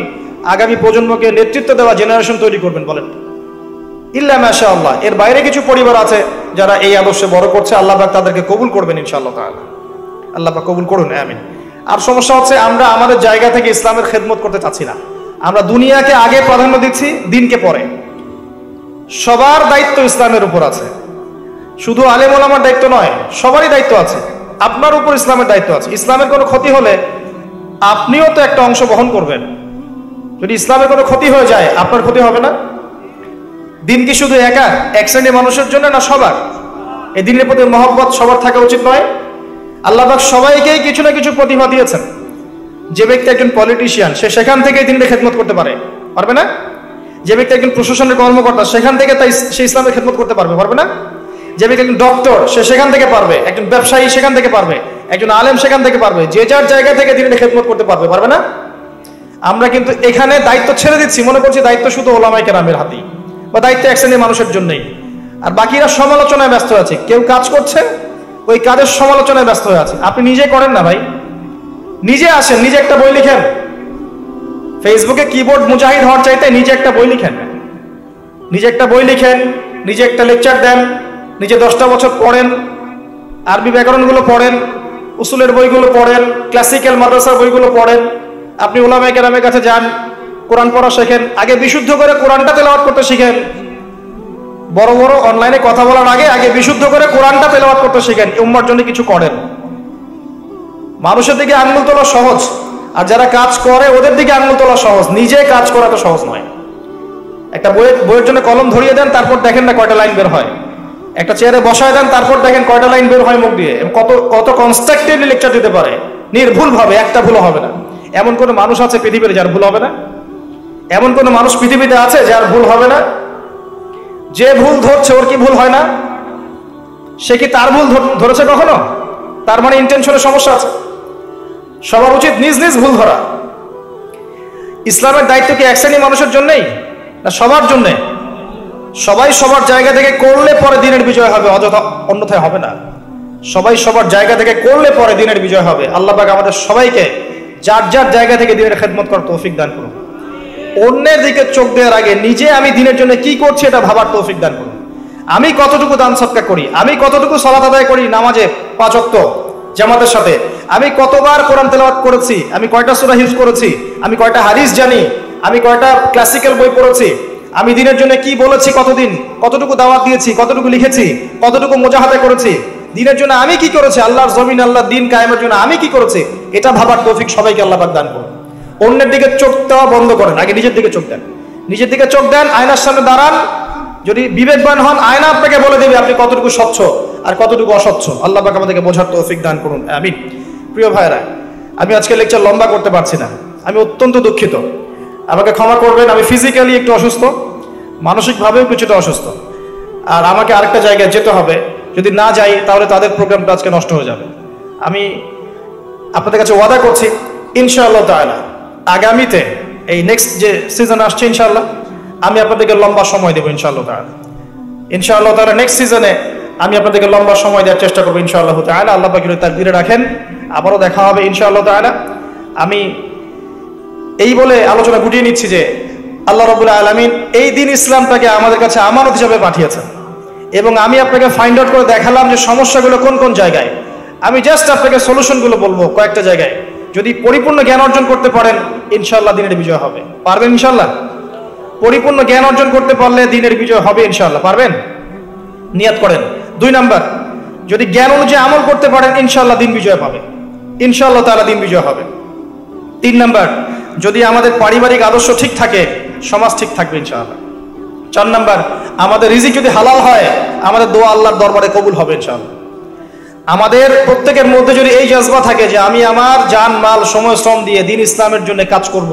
আগামী প্রজন্মকে নেতৃত্ব দেওয়া জেনারেশন তৈরি করবেন বলেন? ইল্লা মাশাআল্লাহ, এর বাইরে কিছু পরিবার আছে যারা এই আদর্শে বড় করছে। আল্লাহ পাক তাদেরকে কবুল করবেন ইনশাআল্লাহ তাআলা। আল্লাহ পাক কবুল করুন, আমিন। আর সমস্যা হচ্ছে আমরা আমাদের জায়গা থেকে ইসলামের খেদমত করতে চাচ্ছি না। আমরা দুনিয়াকে আগে প্রাধান্য দিচ্ছি, দিনকে পরে। সবার দায়িত্ব ইসলামের উপর আছে, শুধু আলেম ওলামার দায়িত্ব নয়, সবারই দায়িত্ব আছে। আপনার উপর ইসলামের দায়িত্ব আছে। ইসলামের কোনো ক্ষতি হলে আপনিও তো একটা অংশ বহন করবেন। যদি ইসলামের কোনো ক্ষতি হয়ে যায় আপনার ক্ষতি হবে না? দিন কি শুধু একা এক শ্রেণীর মানুষের জন্য, না সবার? এই দিনের প্রতি মহব্বত সবার থাকা উচিত নয়? আল্লাহ পাক সবাইকেই কিছু না কিছু প্রতিভা দিয়েছেন। যে ব্যক্তি একজন পলিটিশিয়ান, সে সেখান থেকেই দিনের খেদমত করতে পারবে না? যে ব্যক্তি একজন প্রশাসনের কর্মকর্তা, সেখান থেকে সে ইসলামের খেদমত করতে পারবে না? যে ব্যক্তি একজন ডক্টর, সে সেখান থেকে পারবে। একজন ব্যবসায়ী সেখান থেকে পারবে, একজন আলেম সেখান থেকে পারবে। যে যার জায়গা থেকে দিনের খেদমত করতে পারবে না? আমরা কিন্তু এখানে দায়িত্ব ছেড়ে দিচ্ছি, মনে করছি দায়িত্ব শুধু ওলামায়ে কেরামের হাতেই, বা দায়িত্ব এক শ্রেণীর মানুষের জন্যই। আর বাকিরা সমালোচনায় ব্যস্ত আছে। কেউ কাজ করছে, ওই কাজের সমালোচনায় ব্যস্ত হয়ে আছে। আপনি নিজে করেন না ভাই, নিজে আসেন, নিজে একটা বই লিখেন। ফেসবুকে কিবোর্ড মুজাহিদ হওয়ার চাইতে নিজে একটা বই লিখেন, নিজে একটা বই লিখেন, নিজে একটা লেকচার দেন, নিজে 10টা বছর পড়েন, আরবি ব্যাকরণগুলো পড়েন, উসুলের বইগুলো পড়েন, ক্লাসিক্যাল মাদ্রাসার বইগুলো পড়েন। আপনি উলামায়ে কেরামের কাছে যান, কোরআন পড়া শেখেন, আগে বিশুদ্ধ করে কোরআনটা তেলাওয়াত করতে শিখেন। বড় বড় অনলাইনে কথা বলার আগে বিশুদ্ধ করে কোরআনটা তেলাওয়াত করতে শিখেন। উম্মার জন্য কিছু করেন। মানুষের দিকে আঙ্গুল তোলা সহজ, আর যারা কাজ করে ওদের দিকে আঙ্গুল তোলা সহজ। নিজে কাজ করা তো সহজ নয়। একটা বইয়ের জন্য কলম ধরিয়ে দেন, তারপর দেখেন না কয়টা লাইন বের হয়। একটা চেয়ারে বসায় দেন, তারপর দেখেন কয়টা লাইন বের হয় মুখ দিয়ে। কত কনস্ট্রাকটিভলি লেকচার দিতে পারে, নির্ভুল ভাবে, একটা ভুল হবে না। এমন কোন মানুষ আছে পৃথিবীতে যার ভুল হবে না? এমন কোন মানুষ পৃথিবীতে আছে যার ভুল হবে না? যে ভুল ধরছে ওর কি ভুল হয় না? সে কি তার ভুল ধরেছে কখনো? তার মানে ইন্টেনশনের সমস্যা আছে। সবার উচিত নিজ নিজ ভুল ধরা। ইসলামের দায়িত্ব কি এক শ্রেণীর মানুষের জন্যই, না সবার জন্যে? সবাই সবার জায়গা থেকে করলে পরে দিনের বিজয় হবে, অন্যথায় হবে না। সবাই সবার জায়গা থেকে করলে পরে দিনের বিজয় হবে। আল্লাহ পাক আমাদের সবাইকে যার যার জায়গা থেকে দিনের খেদমত করার তৌফিক দান করুন। অন্যের দিকে চোখ দেওয়ার আগে নিজে আমি দিনের জন্য কি করছি এটা ভাবার তৌফিক দান করুন। আমি কতটুকু দান সদকা করি, আমি কতটুকু সালাত আদায় করি নামাজে 5 ওয়াক্ত জামাতের সাথে, আমি কতবার কোরআন তেলাওয়াত করেছি, আমি কয়টা সূরা হিফজ করেছি, আমি কয়টা হাদিস জানি, আমি কয়টা ক্লাসিক্যাল বই পড়েছি, আমি দিনের জন্য কি বলেছি, কতদিন, কতটুকু দাওয়াত দিয়েছি, কতটুকু লিখেছি, কতটুকু মুজাহাদা করেছি, দিনের জন্য আমি কি করেছি, আল্লাহর জমিন, আল্লাহর দিন কায়েমের জন্য আমি কি করেছি, এটা ভাবার তৌফিক সবাইকে আল্লাহ পাক দান করুন। অন্যের দিকে চোখ দেওয়া বন্ধ করেন, আগে নিজের দিকে চোখ দেন। নিজের দিকে চোখ দেন, আয়নার সামনে দাঁড়ান, যদি বিবেকবান হন আয়না আপনাকে বলে দেবে আপনি কতটুকু স্বচ্ছ আর কতটুকু অস্বচ্ছ। আল্লাহ পাক আমাদেরকে বোঝার তৌফিক দান করুন, আমিন। প্রিয় ভাইরা, আমি আজকে লেকচার লম্বা করতে পারছি না, আমি অত্যন্ত দুঃখিত, আমাকে ক্ষমা করবেন। আমি ফিজিক্যালি একটু অসুস্থ, মানসিকভাবেও কিছুটা অসুস্থ, আর আমাকে আরেকটা জায়গায় যেতে হবে। যদি না যাই তাহলে তাদের প্রোগ্রামটা আজকে নষ্ট হয়ে যাবে। আমি আপনাদের কাছে ওয়াদা করছি ইনশাআল্লাহ তাআলা আগামীতে এই নেক্সট যে সিজন আসছে ইনশাআল্লাহ আমি আপনাদেরকে লম্বা সময় দেবো ইনশাআল্লাহ তাআলা। ইনশাআল্লাহ তাআলা নেক্সট সিজনে আমি আপনাদেরকে লম্বা সময় দেওয়ার চেষ্টা করবো ইনশাআল্লাহ তাআলা। আল্লাহ পাক যদি তাকদীরে রাখেন আবারও দেখা হবে ইনশাআল্লাহ তাআলা। আমি এই বলে আলোচনা গুটিয়ে নিচ্ছি যে আল্লাহ রাব্বুল আলামিন এই দিন ইসলামটাকে আমাদের কাছে আমানত হিসেবে পাঠিয়েছেন, এবং আমি আপনাকে ফাইন্ড আউট করে দেখালাম যে সমস্যাগুলো কোন কোন জায়গায়। আমি জাস্ট আপনাকে সলিউশনগুলো বলবো কয়েকটা জায়গায়। যদি পরিপূর্ণ জ্ঞান অর্জন করতে পারেন ইনশাআল্লাহ দিনের বিজয় হবে। পারবেন ইনশাআল্লাহ? পরিপূর্ণ জ্ঞান অর্জন করতে পারলে দিনের বিজয় হবে ইনশাআল্লাহ। পারবেন? নিয়ত করেন। 2 নাম্বার, যদি জ্ঞান অনুযায়ী আমল করতে পারেন ইনশাআল্লাহ দিন বিজয় পাবে, ইনশাআল্লাহ তাআলা দিন বিজয় হবে। 3 নাম্বার, যদি আমাদের পারিবারিক আদর্শ ঠিক থাকে সমাজ ঠিক থাকবে ইনশাআল্লাহ। 4 নাম্বার, আমাদের রিজিক যদি হালাল হয় আমাদের দোয়া আল্লাহর দরবারে কবুল হবে ইনশাআল্লাহ। আমাদের প্রত্যেকের মধ্যে যদি এই জজবা থাকে যে আমি আমার জান মাল সময় শ্রম দিয়ে দিন ইসলামের জন্য কাজ করব,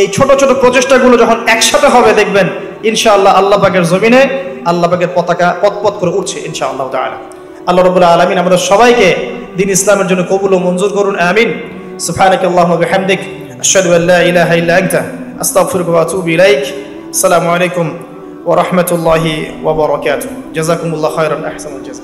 এই ছোট ছোট প্রচেষ্টাগুলো যখন একসাথে হবে দেখবেন ইনশাআল্লাহ আল্লাহ পাকের জমিনে আল্লাহ পাকের পতাকা পথ করে উঠছে ইনশাআল্লাহ তাআলা। আল্লাহ রাব্বুল আলামিন আমাদের সবাইকে দিন ইসলামের জন্য কবুল ও মঞ্জুর করুন, আমিন। সুবহানাকাল্লাহুম্মা ওয়া বিহামদিক আশহাদু আল্লা ইলাহা ইল্লা আনতা আস্তাগফিরুকা ওয়া আতুবু ইলাইক। আসসালামু আলাইকুম ওয়া রাহমাতুল্লাহি ওয়া বারাকাতুহু। জাযাকুমুল্লাহু খায়রান, আহসানুল জাযা।